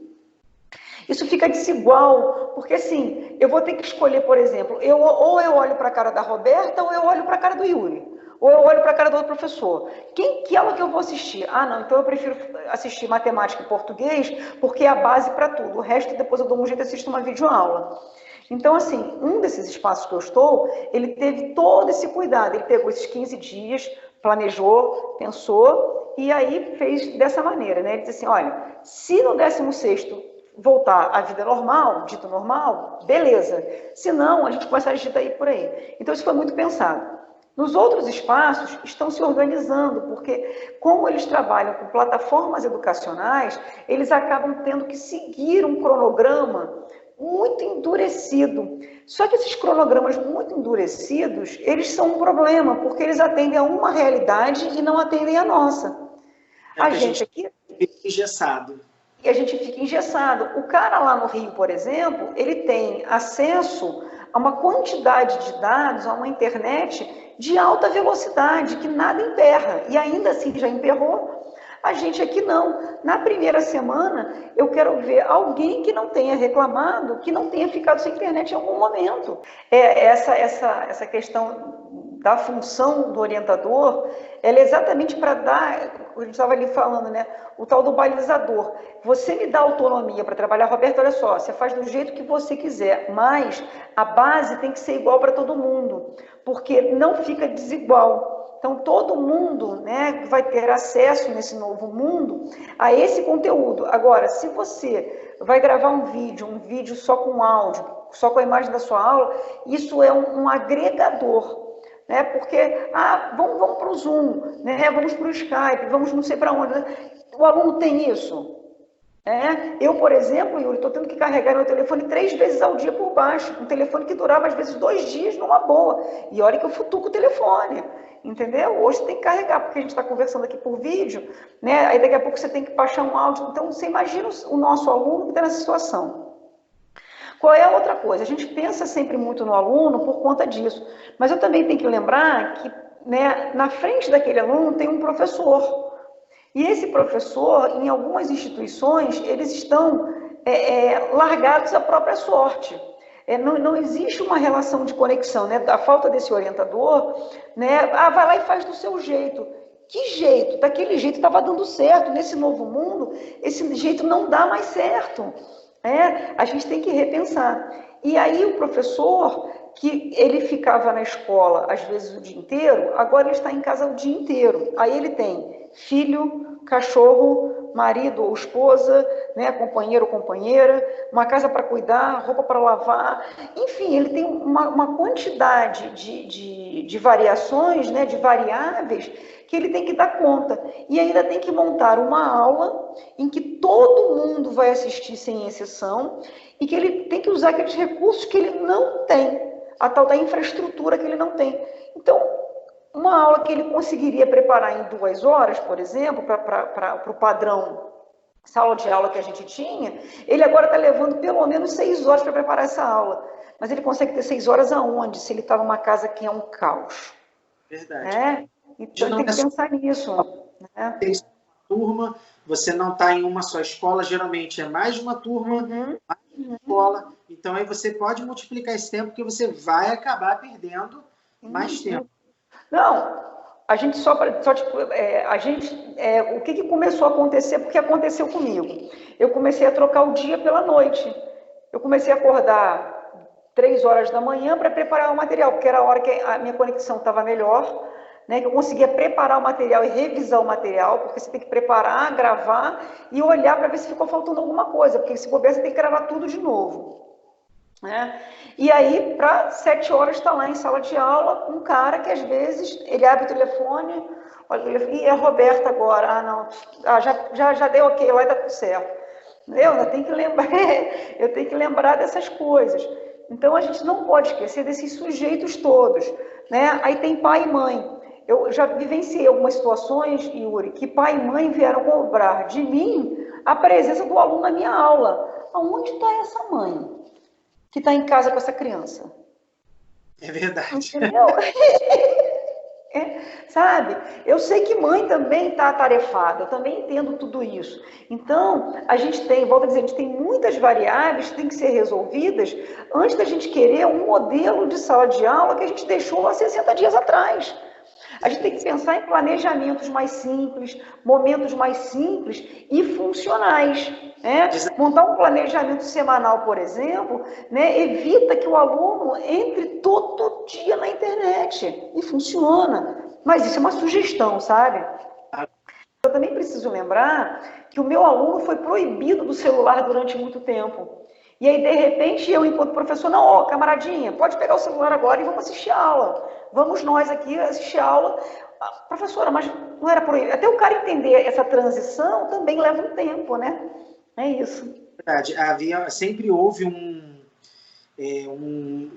isso fica desigual, porque assim, eu vou ter que escolher, por exemplo, ou eu olho para a cara da Roberta, ou eu olho para a cara do Yuri, ou eu olho para a cara do outro professor. Que aula que eu vou assistir? Não, então eu prefiro assistir matemática e português, porque é a base para tudo. O resto, depois eu dou um jeito e assisto uma videoaula. Então, assim, um desses espaços que eu estou, ele teve todo esse cuidado. Ele pegou esses 15 dias, planejou, pensou, e aí fez dessa maneira, né? Ele disse assim, olha, se no 16º voltar à vida normal, dito normal, beleza. Se não, a gente começa a digitar aí por aí. Então, isso foi muito pensado. Nos outros espaços, estão se organizando, porque como eles trabalham com plataformas educacionais, eles acabam tendo que seguir um cronograma muito endurecido. Só que esses cronogramas muito endurecidos, eles são um problema, porque eles atendem a uma realidade e não atendem a nossa. A gente aqui fica engessado. E a gente fica engessado. O cara lá no Rio, por exemplo, ele tem acesso a uma quantidade de dados, a uma internet de alta velocidade, que nada emperra. E ainda assim já emperrou. A gente aqui não. Na primeira semana, eu quero ver alguém que não tenha reclamado, que não tenha ficado sem internet em algum momento. Essa questão da função do orientador, ela é exatamente para dar, a gente estava ali falando, né, o tal do balizador. Você me dá autonomia para trabalhar, Roberto, olha só, você faz do jeito que você quiser, mas a base tem que ser igual para todo mundo, porque não fica desigual. Então, todo mundo, né, vai ter acesso nesse novo mundo a esse conteúdo. Agora, se você vai gravar um vídeo só com áudio, só com a imagem da sua aula, isso é um agregador. né? Porque, vamos para o Zoom, né? Vamos para o Skype, vamos não sei para onde. O aluno tem isso. Eu, por exemplo, Yuri, estou tendo que carregar meu telefone 3 vezes ao dia por baixo, um telefone que durava às vezes 2 dias numa boa, e olha que eu futuco o telefone, entendeu? Hoje tem que carregar, porque a gente está conversando aqui por vídeo, né? Aí daqui a pouco você tem que baixar um áudio, então você imagina o nosso aluno que está nessa situação. Qual é a outra coisa? A gente pensa sempre muito no aluno por conta disso, mas eu também tenho que lembrar que, né, na frente daquele aluno tem um professor. E esse professor, em algumas instituições, eles estão largados à própria sorte. Não existe uma relação de conexão, né? A falta desse orientador, né? Vai lá e faz do seu jeito. Que jeito? Daquele jeito estava dando certo. Nesse novo mundo, esse jeito não dá mais certo. A gente tem que repensar. E aí o professor, que ele ficava na escola às vezes o dia inteiro, agora ele está em casa o dia inteiro. Aí ele tem filho, cachorro, marido ou esposa, né, companheiro ou companheira, uma casa para cuidar, roupa para lavar, enfim, ele tem uma quantidade de variações, né, de variáveis que ele tem que dar conta. E ainda tem que montar uma aula em que todo mundo vai assistir sem exceção e que ele tem que usar aqueles recursos que ele não tem, a tal da infraestrutura que ele não tem. Então, uma aula que ele conseguiria preparar em 2 horas, por exemplo, para o padrão sala de aula que a gente tinha, ele agora está levando pelo menos 6 horas para preparar essa aula. Mas ele consegue ter 6 horas aonde? Se ele está numa casa que é um caos. Verdade. Então, tem que pensar nisso. Tem turma, você não está em uma só escola, geralmente é mais de uma turma, mais de uma escola. Então, aí você pode multiplicar esse tempo, porque você vai acabar perdendo mais tempo. Não, a gente o que começou a acontecer, porque aconteceu comigo. Eu comecei a trocar o dia pela noite. Eu comecei a acordar 3 horas da manhã para preparar o material, porque era a hora que a minha conexão estava melhor, né, que eu conseguia preparar o material e revisar o material, porque você tem que preparar, gravar e olhar para ver se ficou faltando alguma coisa, porque se bobear você tem que gravar tudo de novo. E aí, para 7 horas, está lá em sala de aula, um cara que às vezes ele abre o telefone, olha o telefone, e é a Roberta agora, não, já deu ok, lá está tudo certo. Eu tenho que lembrar dessas coisas. Então, a gente não pode esquecer desses sujeitos todos, né? Aí tem pai e mãe. Eu já vivenciei algumas situações, Yuri, que pai e mãe vieram cobrar de mim a presença do aluno na minha aula. Aonde está essa mãe que está em casa com essa criança? É verdade. Entendeu? Sabe? Eu sei que mãe também está atarefada, eu também entendo tudo isso. Então, a gente tem, volto a dizer, a gente tem muitas variáveis que têm que ser resolvidas antes da gente querer um modelo de sala de aula que a gente deixou há 60 dias atrás. A gente tem que pensar em planejamentos mais simples, momentos mais simples e funcionais. Montar um planejamento semanal, por exemplo, evita que o aluno entre todo dia na internet. E funciona. Mas isso é uma sugestão, sabe? Eu também preciso lembrar que o meu aluno foi proibido do celular durante muito tempo. E aí, de repente, eu, enquanto professor, não, camaradinha, pode pegar o celular agora e vamos assistir a aula. Vamos nós aqui assistir a aula. Professora, mas não era proibido. Até o cara entender essa transição também leva um tempo, né? É isso. Verdade. Sempre houve um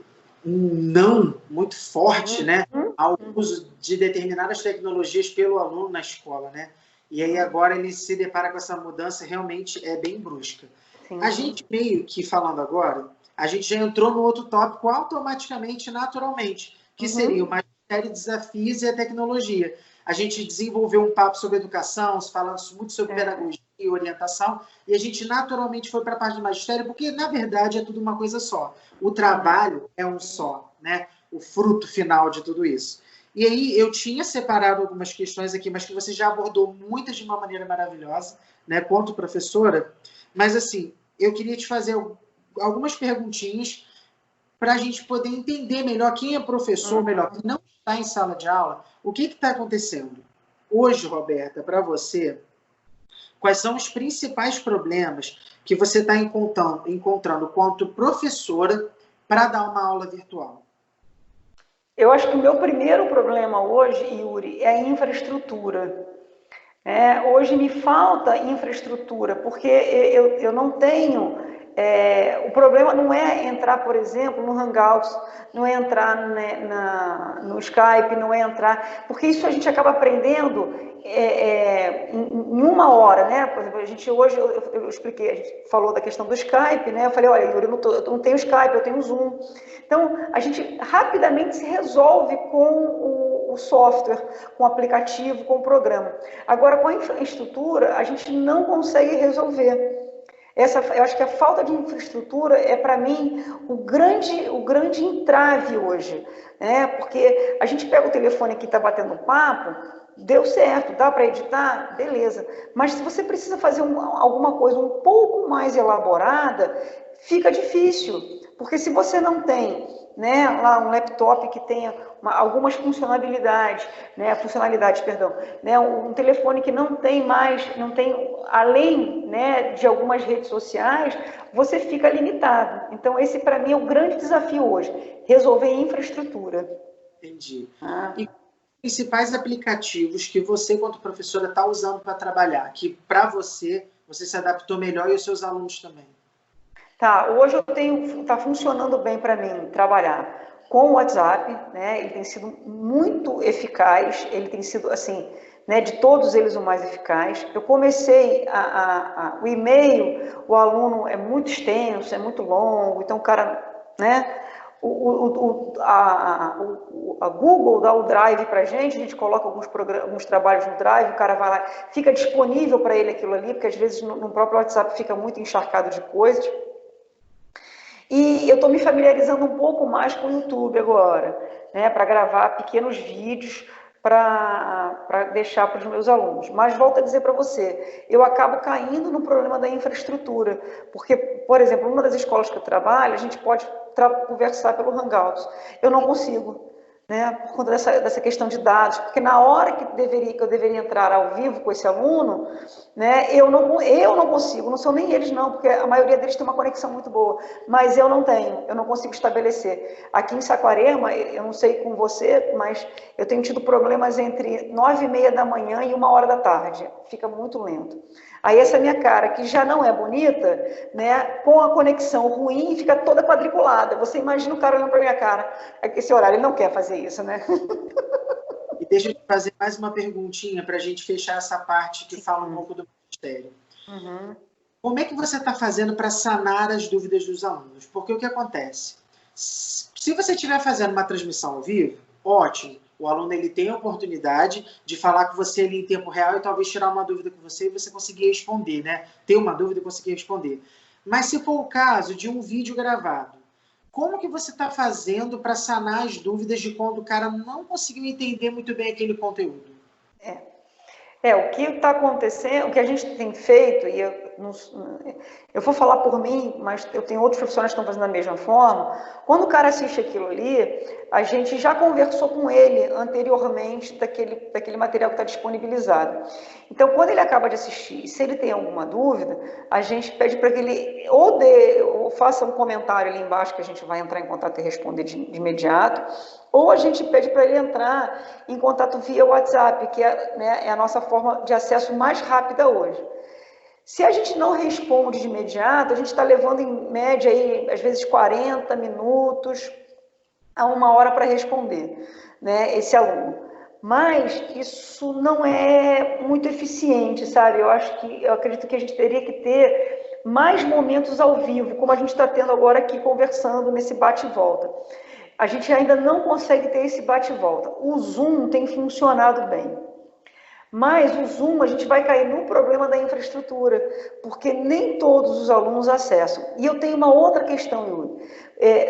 não muito forte, né, ao uso de determinadas tecnologias pelo aluno na escola, né? E aí agora ele se depara com essa mudança, realmente é bem brusca. A gente meio que, falando agora, a gente já entrou no outro tópico automaticamente, naturalmente, que seria o magistério, desafios e a tecnologia. A gente desenvolveu um papo sobre educação, falando muito sobre pedagogia e orientação, e a gente naturalmente foi para a parte do magistério, porque, na verdade, é tudo uma coisa só. O trabalho é um só, né? O fruto final de tudo isso. E aí eu tinha separado algumas questões aqui, mas que você já abordou muitas de uma maneira maravilhosa, né, quanto professora. Mas, assim, eu queria te fazer algumas perguntinhas para a gente poder entender melhor quem é professor, melhor, que não está em sala de aula, o que está acontecendo. Hoje, Roberta, para você, quais são os principais problemas que você está encontrando quanto professora para dar uma aula virtual? Eu acho que o meu primeiro problema hoje, Yuri, é a infraestrutura. Hoje me falta infraestrutura, porque eu não tenho. O problema não é entrar, por exemplo, no Hangouts, não é entrar, né, no Skype, não é entrar, porque isso a gente acaba aprendendo em uma hora, né? Por exemplo, a gente hoje, eu expliquei, a gente falou da questão do Skype, né? Eu falei, olha, Yuri, eu não tenho Skype, eu tenho Zoom. Então, a gente rapidamente se resolve com o software, com o aplicativo, com o programa. Agora, com a infraestrutura, a gente não consegue resolver. Eu acho que a falta de infraestrutura é, para mim, o grande entrave hoje, né? Porque a gente pega o telefone aqui e está batendo papo, deu certo, dá para editar, beleza. Mas se você precisa fazer alguma coisa um pouco mais elaborada, fica difícil, porque se você não tem, né, lá um laptop que tenha algumas funcionalidades, né, um telefone que não tem além, né, de algumas redes sociais, você fica limitado. Então esse para mim é o grande desafio hoje, resolver a infraestrutura. Entendi. E principais aplicativos que você, quanto professora, está usando para trabalhar, que para você se adaptou melhor e os seus alunos também? Tá, hoje tá funcionando bem para mim trabalhar com o WhatsApp, né? Ele tem sido muito eficaz, ele tem sido, assim, né, de todos eles o mais eficaz. Eu comecei o e-mail, o aluno é muito extenso, é muito longo, então o cara, né? A Google dá o Drive para a gente coloca alguns trabalhos no Drive, o cara vai lá, fica disponível para ele aquilo ali, porque às vezes no próprio WhatsApp fica muito encharcado de coisas. E eu estou me familiarizando um pouco mais com o YouTube agora, né, para gravar pequenos vídeos para deixar para os meus alunos. Mas volto a dizer para você, eu acabo caindo no problema da infraestrutura, porque, por exemplo, numa das escolas que eu trabalho, a gente pode conversar pelo Hangouts. Eu não consigo, né, por conta dessa questão de dados, porque na hora que eu deveria entrar ao vivo com esse aluno, né, eu não consigo, não são nem eles não, porque a maioria deles tem uma conexão muito boa, mas eu não consigo estabelecer. Aqui em Saquarema, eu não sei com você, mas eu tenho tido problemas entre 9h30 da manhã e 1h da tarde, fica muito lento. Aí essa minha cara, que já não é bonita, né, com a conexão ruim, fica toda quadriculada. Você imagina o cara olhando para minha cara, esse horário, ele não quer fazer isso, né? E deixa eu te fazer mais uma perguntinha para a gente fechar essa parte que fala um pouco do ministério. Uhum. Como é que você está fazendo para sanar as dúvidas dos alunos? Porque o que acontece? Se você estiver fazendo uma transmissão ao vivo, ótimo. O aluno ele tem a oportunidade de falar com você ali em tempo real e talvez tirar uma dúvida com você e você conseguir responder, né? Ter uma dúvida e conseguir responder. Mas se for o caso de um vídeo gravado, como que você está fazendo para sanar as dúvidas de quando o cara não conseguiu entender muito bem aquele conteúdo? O que está acontecendo, o que a gente tem feito, e eu vou falar por mim, mas eu tenho outros profissionais que estão fazendo da mesma forma, quando o cara assiste aquilo ali, a gente já conversou com ele anteriormente daquele material que está disponibilizado. Então, quando ele acaba de assistir, se ele tem alguma dúvida, a gente pede para que ele ou faça um comentário ali embaixo, que a gente vai entrar em contato e responder de imediato, ou a gente pede para ele entrar em contato via WhatsApp, que é a nossa forma de acesso mais rápida hoje. Se a gente não responde de imediato, a gente está levando em média aí, às vezes 40 minutos a 1h para responder, né, esse aluno. Mas isso não é muito eficiente, sabe? Eu acredito que a gente teria que ter mais momentos ao vivo, como a gente está tendo agora aqui conversando nesse bate e volta. A gente ainda não consegue ter esse bate e volta. O Zoom tem funcionado bem. Mas o Zoom, a gente vai cair no problema da infraestrutura, porque nem todos os alunos acessam. E eu tenho uma outra questão, Yuri.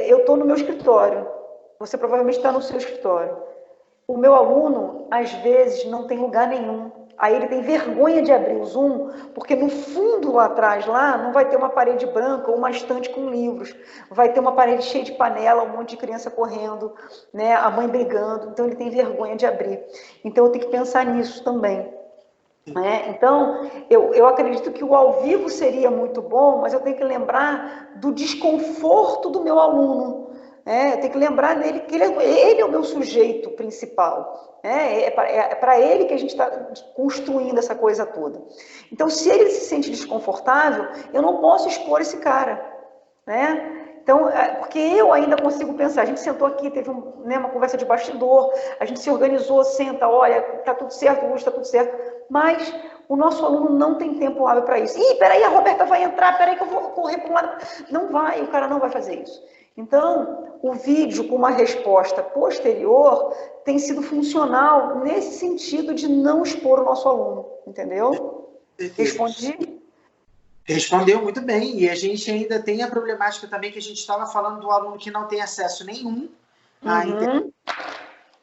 Eu estou no meu escritório, você provavelmente está no seu escritório. O meu aluno, às vezes, não tem lugar nenhum. Aí ele tem vergonha de abrir o Zoom, porque no fundo lá atrás, lá, não vai ter uma parede branca ou uma estante com livros. Vai ter uma parede cheia de panela, um monte de criança correndo, né, a mãe brigando. Então ele tem vergonha de abrir. Então eu tenho que pensar nisso também. Né? Então, eu acredito que o ao vivo seria muito bom, mas eu tenho que lembrar do desconforto do meu aluno. Eu tenho que lembrar dele que ele é o meu sujeito principal. É para ele que a gente está construindo essa coisa toda. Então, se ele se sente desconfortável, eu não posso expor esse cara, né? Então, porque eu ainda consigo pensar, a gente sentou aqui, teve uma conversa de bastidor, a gente se organizou, senta, olha, tá tudo certo, Lúcio, tá tudo certo, mas o nosso aluno não tem tempo hábil para isso. Ih, peraí, a Roberta vai entrar, peraí que eu vou correr para um lado. Não vai, o cara não vai fazer isso. Então, o vídeo com uma resposta posterior tem sido funcional nesse sentido de não expor o nosso aluno, entendeu? Respondi? Respondeu muito bem, e a gente ainda tem a problemática também que a gente estava falando do aluno que não tem acesso nenhum à internet,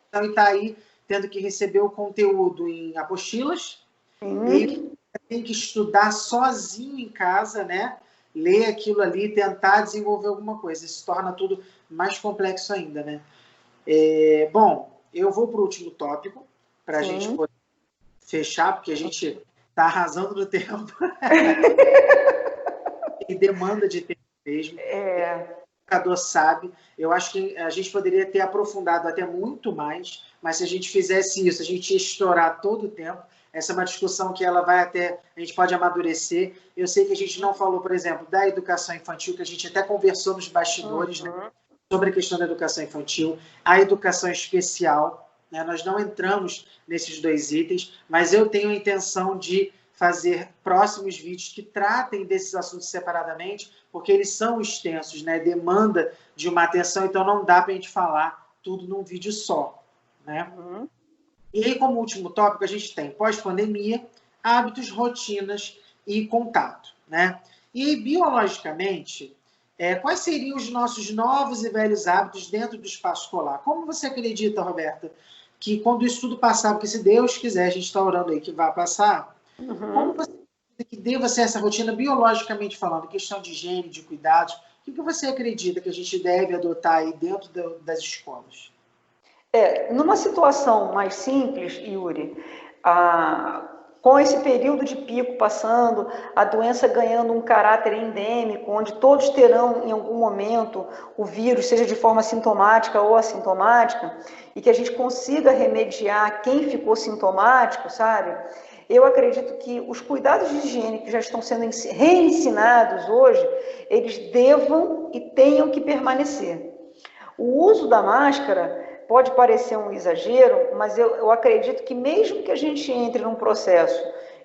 então ele está aí tendo que receber o conteúdo em apostilas, e tem que estudar sozinho em casa, né? Ler aquilo ali, tentar desenvolver alguma coisa. Isso torna tudo mais complexo ainda, né? Bom, eu vou para o último tópico, para a gente poder fechar, porque a gente está arrasando no tempo. E demanda de tempo mesmo. O educador sabe. Eu acho que a gente poderia ter aprofundado até muito mais, mas se a gente fizesse isso, a gente ia estourar todo o tempo. Essa é uma discussão que ela vai até, a gente pode amadurecer. Eu sei que a gente não falou, por exemplo, da educação infantil, que a gente até conversou nos bastidores, né, sobre a questão da educação infantil, a educação especial, né, nós não entramos nesses dois itens, mas eu tenho a intenção de fazer próximos vídeos que tratem desses assuntos separadamente, porque eles são extensos, né, demanda de uma atenção, então não dá para a gente falar tudo num vídeo só, né? E aí, como último tópico, a gente tem pós-pandemia, hábitos, rotinas e contato, né? E biologicamente, quais seriam os nossos novos e velhos hábitos dentro do espaço escolar? Como você acredita, Roberta, que quando isso tudo passar, porque se Deus quiser, a gente está orando aí que vai passar, como você acredita que deva ser essa rotina biologicamente falando, questão de higiene, de cuidados, o que você acredita que a gente deve adotar aí dentro das escolas? Numa situação mais simples, Yuri, com esse período de pico passando, a doença ganhando um caráter endêmico, onde todos terão em algum momento o vírus, seja de forma sintomática ou assintomática, e que a gente consiga remediar quem ficou sintomático, sabe? Eu acredito que os cuidados de higiene que já estão sendo reensinados hoje, eles devam e tenham que permanecer. O uso da máscara pode parecer um exagero, mas eu acredito que mesmo que a gente entre num processo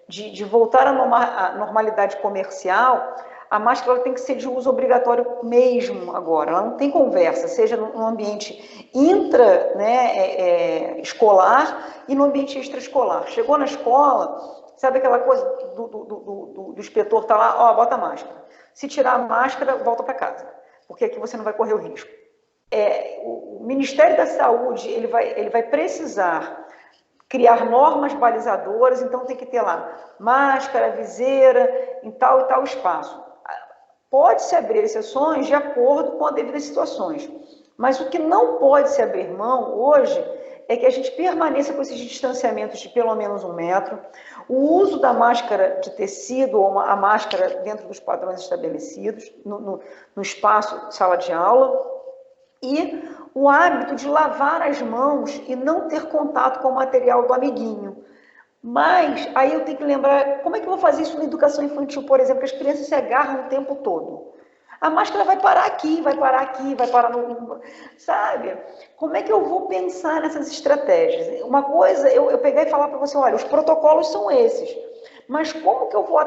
de voltar à normalidade comercial, a máscara tem que ser de uso obrigatório mesmo agora. Ela não tem conversa, seja no ambiente escolar e no ambiente extraescolar. Chegou na escola, sabe aquela coisa do inspetor tá lá, ó, bota a máscara. Se tirar a máscara, volta para casa, porque aqui você não vai correr o risco. O Ministério da Saúde ele vai precisar criar normas balizadoras, então tem que ter lá máscara, viseira, em tal e tal espaço. Pode-se abrir exceções de acordo com as devidas situações, mas o que não pode se abrir mão hoje é que a gente permaneça com esses distanciamentos de pelo menos 1 metro, o uso da máscara de tecido ou a máscara dentro dos padrões estabelecidos, no espaço sala de aula, e o hábito de lavar as mãos e não ter contato com o material do amiguinho. Mas aí eu tenho que lembrar, como é que eu vou fazer isso na educação infantil, por exemplo, que as crianças se agarram o tempo todo? A máscara vai parar aqui, vai parar no... Sabe? Como é que eu vou pensar nessas estratégias? Uma coisa, eu pegar e falar para você, olha, os protocolos são esses. Mas como que eu vou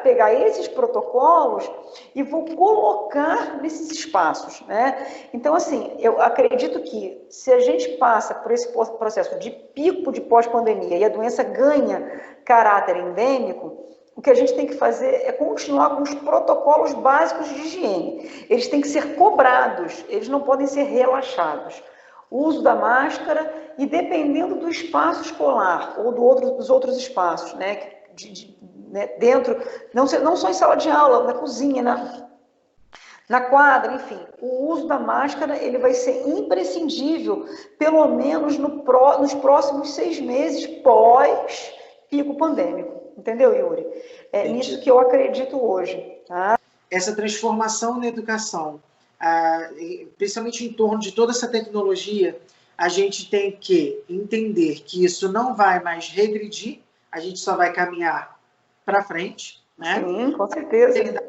pegar esses protocolos e vou colocar nesses espaços, né? Então, assim, eu acredito que se a gente passa por esse processo de pico de pós-pandemia e a doença ganha caráter endêmico, o que a gente tem que fazer é continuar com os protocolos básicos de higiene. Eles têm que ser cobrados, eles não podem ser relaxados. O uso da máscara e dependendo do espaço escolar ou dos outros espaços, né? Dentro, não só em sala de aula, na cozinha, na quadra, enfim. O uso da máscara ele vai ser imprescindível, pelo menos nos próximos 6 meses pós-pico pandêmico. Entendeu, Yuri? É nisso que eu acredito hoje. Tá? Essa transformação na educação, principalmente em torno de toda essa tecnologia, a gente tem que entender que isso não vai mais regredir, a gente só vai caminhar para frente, né? Sim, com certeza.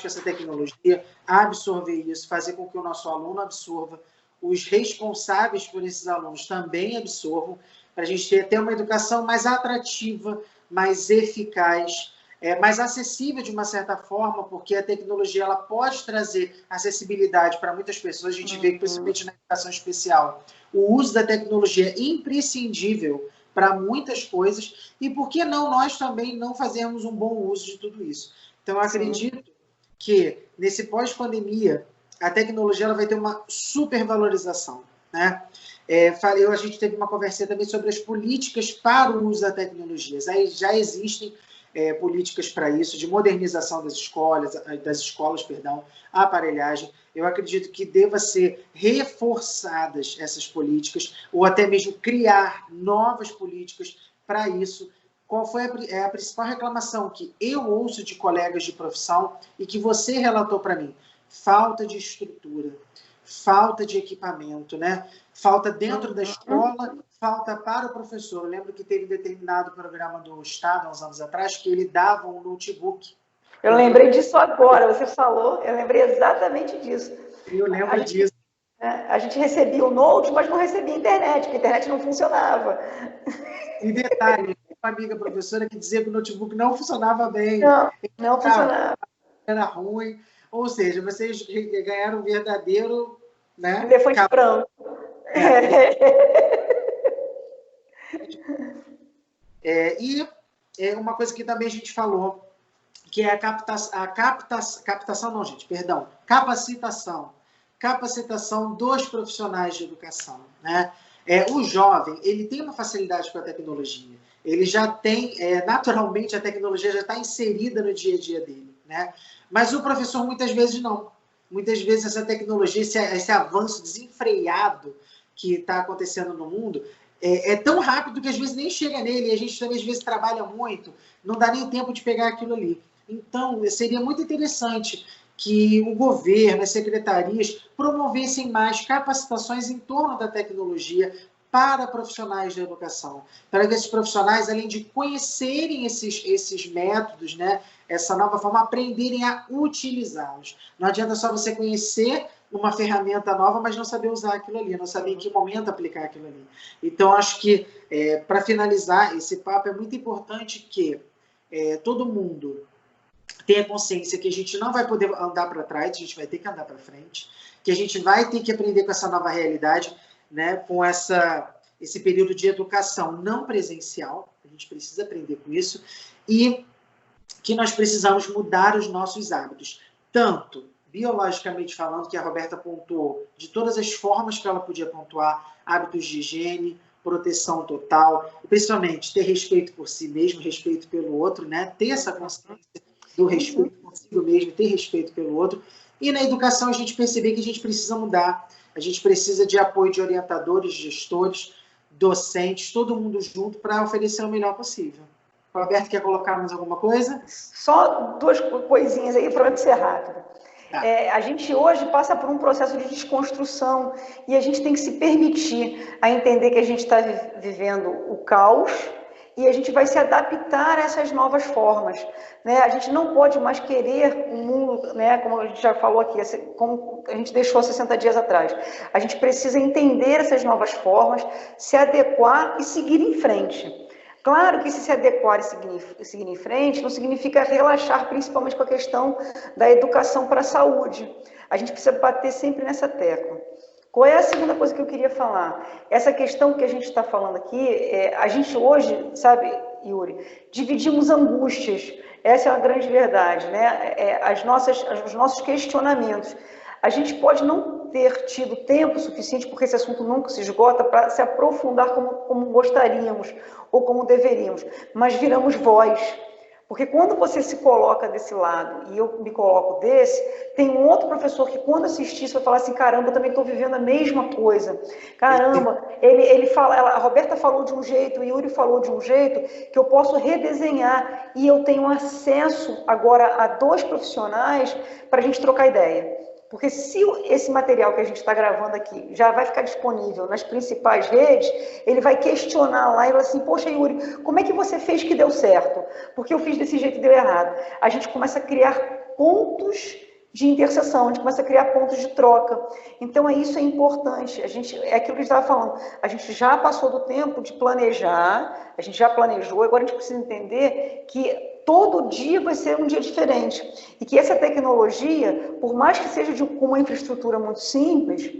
Com essa tecnologia, absorver isso, fazer com que o nosso aluno absorva, os responsáveis por esses alunos também absorvam, para a gente ter uma educação mais atrativa, mais eficaz, mais acessível de uma certa forma, porque a tecnologia ela pode trazer acessibilidade para muitas pessoas. A gente vê que, principalmente na educação especial, o uso da tecnologia é imprescindível para muitas coisas, e por que não nós também não fazermos um bom uso de tudo isso? Então, eu acredito que, nesse pós-pandemia, a tecnologia ela vai ter uma supervalorização, né? A gente teve uma conversa também sobre as políticas para o uso da tecnologia. Já existem políticas para isso, de modernização das escolas, a aparelhagem. Eu acredito que deva ser reforçadas essas políticas, ou até mesmo criar novas políticas para isso. Qual foi a principal reclamação que eu ouço de colegas de profissão e que você relatou para mim? Falta de estrutura, falta de equipamento, né? Falta dentro da escola, falta para o professor. Eu lembro que teve determinado programa do Estado, há uns anos atrás, que ele dava um notebook. Eu lembrei disso agora, você falou, eu lembrei exatamente disso. Eu lembro disso. A gente recebia o note, mas não recebia internet, porque a internet não funcionava. E detalhe, uma amiga professora que dizia que o notebook não funcionava bem. Não funcionava. Era ruim. Ou seja, vocês ganharam um verdadeiro... né? Elefante branco. E uma coisa que também a gente falou, que é capacitação dos profissionais de educação, né? O jovem, ele tem uma facilidade com a tecnologia, ele já tem, naturalmente, a tecnologia já está inserida no dia a dia dele, né? Mas o professor, muitas vezes, não. Muitas vezes, essa tecnologia, esse avanço desenfreado que está acontecendo no mundo, é tão rápido que, às vezes, nem chega nele, e a gente também, às vezes, trabalha muito, não dá nem tempo de pegar aquilo ali. Então, seria muito interessante que o governo, as secretarias, promovessem mais capacitações em torno da tecnologia para profissionais da educação, para que esses profissionais, além de conhecerem esses métodos, né, essa nova forma, aprenderem a utilizá-los. Não adianta só você conhecer uma ferramenta nova, mas não saber usar aquilo ali, não saber em que momento aplicar aquilo ali. Então, acho que, para finalizar esse papo, é muito importante que todo mundo tenha consciência que a gente não vai poder andar para trás, a gente vai ter que andar para frente, que a gente vai ter que aprender com essa nova realidade, né, com esse período de educação não presencial, a gente precisa aprender com isso, e que nós precisamos mudar os nossos hábitos, tanto biologicamente falando, que a Roberta pontuou, de todas as formas que ela podia pontuar, hábitos de higiene, proteção total, e principalmente ter respeito por si mesmo, respeito pelo outro, né, ter essa consciência do respeito consigo mesmo, ter respeito pelo outro. E na educação a gente perceber que a gente precisa mudar, a gente precisa de apoio de orientadores, gestores, docentes, todo mundo junto para oferecer o melhor possível. Roberto, quer colocar mais alguma coisa? Só duas coisinhas aí, prometo ser rápido. A gente hoje passa por um processo de desconstrução e a gente tem que se permitir a entender que a gente está vivendo o caos e a gente vai se adaptar a essas novas formas, né? A gente não pode mais querer um mundo, né, como a gente já falou aqui, como a gente deixou 60 dias atrás. A gente precisa entender essas novas formas, se adequar e seguir em frente. Claro que se adequar e seguir em frente não significa relaxar, principalmente com a questão da educação para a saúde. A gente precisa bater sempre nessa tecla. Qual é a segunda coisa que eu queria falar? Essa questão que a gente está falando aqui, a gente hoje, sabe, Yuri, dividimos angústias. Essa é uma grande verdade, né? Os nossos questionamentos. A gente pode não ter tido tempo suficiente, porque esse assunto nunca se esgota, para se aprofundar como gostaríamos ou como deveríamos, mas viramos voz. Porque quando você se coloca desse lado e eu me coloco desse, tem um outro professor que quando assistir isso vai falar assim, caramba, eu também estou vivendo a mesma coisa. Caramba, ele fala, a Roberta falou de um jeito, o Yuri falou de um jeito, que eu posso redesenhar e eu tenho acesso agora a dois profissionais para a gente trocar ideia. Porque se esse material que a gente está gravando aqui já vai ficar disponível nas principais redes, ele vai questionar lá e falar assim, poxa, Yuri, como é que você fez que deu certo? Porque eu fiz desse jeito e deu errado. A gente começa a criar pontos de interseção, a gente começa a criar pontos de troca. Então, isso é importante. É aquilo que a gente estava falando. A gente já passou do tempo de planejar, a gente já planejou, agora a gente precisa entender que todo dia vai ser um dia diferente. E que essa tecnologia, por mais que seja com uma infraestrutura muito simples,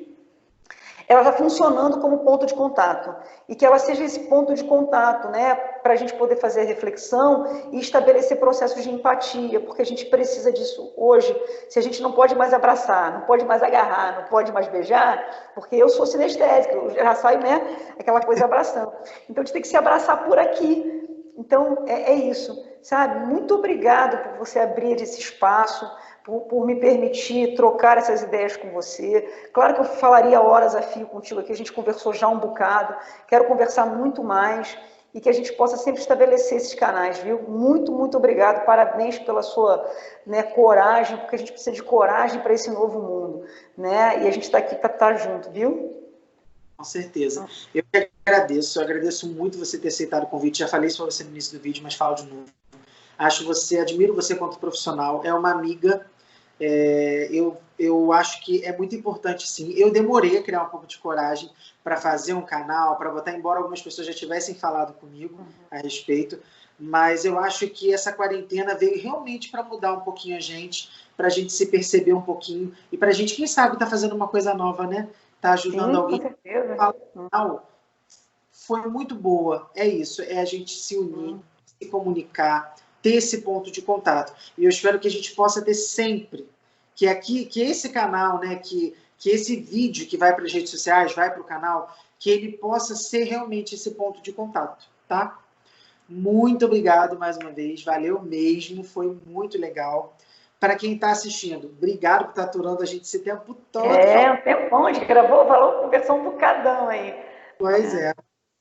ela está funcionando como ponto de contato. E que ela seja esse ponto de contato, né, para a gente poder fazer a reflexão e estabelecer processos de empatia, porque a gente precisa disso hoje. Se a gente não pode mais abraçar, não pode mais agarrar, não pode mais beijar, porque eu sou sinestésica, eu já saio, né, aquela coisa abraçando. Então, a gente tem que se abraçar por aqui. Então, é isso, sabe? Muito obrigado por você abrir esse espaço, por me permitir trocar essas ideias com você. Claro que eu falaria horas a fio contigo aqui, a gente conversou já um bocado, quero conversar muito mais e que a gente possa sempre estabelecer esses canais, viu? Muito, muito obrigado, parabéns pela sua, né, coragem, porque a gente precisa de coragem para esse novo mundo, né? E a gente está aqui para estar junto, viu? Com certeza. Eu agradeço muito você ter aceitado o convite, já falei isso para você no início do vídeo, mas falo de novo. Admiro você quanto profissional, é uma amiga, eu acho que é muito importante, sim. Eu demorei a criar um pouco de coragem para fazer um canal, para botar, embora algumas pessoas já tivessem falado comigo a respeito, mas eu acho que essa quarentena veio realmente para mudar um pouquinho a gente, para a gente se perceber um pouquinho, e para a gente, quem sabe, tá fazendo uma coisa nova, né? Tá ajudando alguém. Com certeza. Foi muito boa, é isso, é a gente se unir, se comunicar, ter esse ponto de contato. E eu espero que a gente possa ter sempre, que esse canal, né, que esse vídeo que vai para as redes sociais, vai para o canal, que ele possa ser realmente esse ponto de contato, tá? Muito obrigado mais uma vez, valeu mesmo, foi muito legal. Para quem está assistindo, obrigado por estar aturando a gente esse tempo todo. Um tempão, a gente gravou, conversou um bocadão aí. Pois é.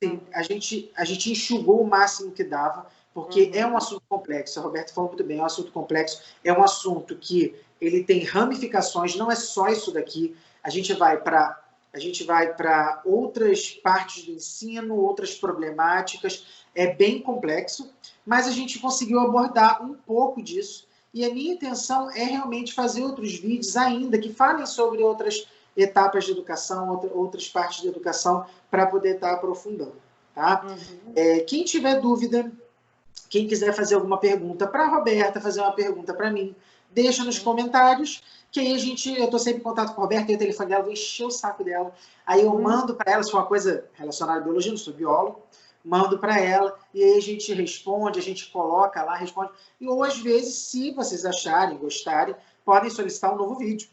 Sim, a gente enxugou o máximo que dava, porque é um assunto complexo, a Roberta falou muito bem, é um assunto complexo, é um assunto que ele tem ramificações, não é só isso daqui, a gente vai para outras partes do ensino, outras problemáticas, é bem complexo, mas a gente conseguiu abordar um pouco disso, e a minha intenção é realmente fazer outros vídeos ainda que falem sobre outras etapas de educação, outras partes de educação, para poder estar aprofundando. Tá? Quem tiver dúvida, quem quiser fazer alguma pergunta para a Roberta, fazer uma pergunta para mim, deixa nos comentários, que aí eu estou sempre em contato com a Roberta, tenho o telefone dela, vou encher o saco dela, aí eu mando para ela, se for uma coisa relacionada à biologia, não sou biólogo, mando para ela, e aí a gente responde, a gente coloca lá, responde, ou às vezes, se vocês acharem, gostarem, podem solicitar um novo vídeo,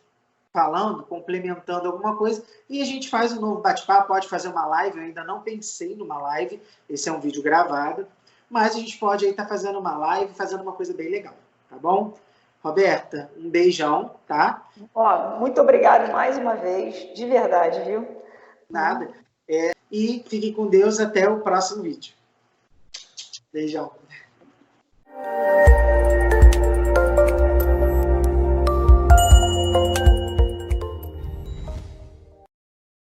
falando, complementando alguma coisa, e a gente faz um novo bate-papo, pode fazer uma live, eu ainda não pensei numa live, esse é um vídeo gravado, mas a gente pode aí estar fazendo uma live, fazendo uma coisa bem legal, tá bom? Roberta, um beijão, tá? Muito obrigado mais uma vez, de verdade, viu? Nada. E fique com Deus até o próximo vídeo. Beijão.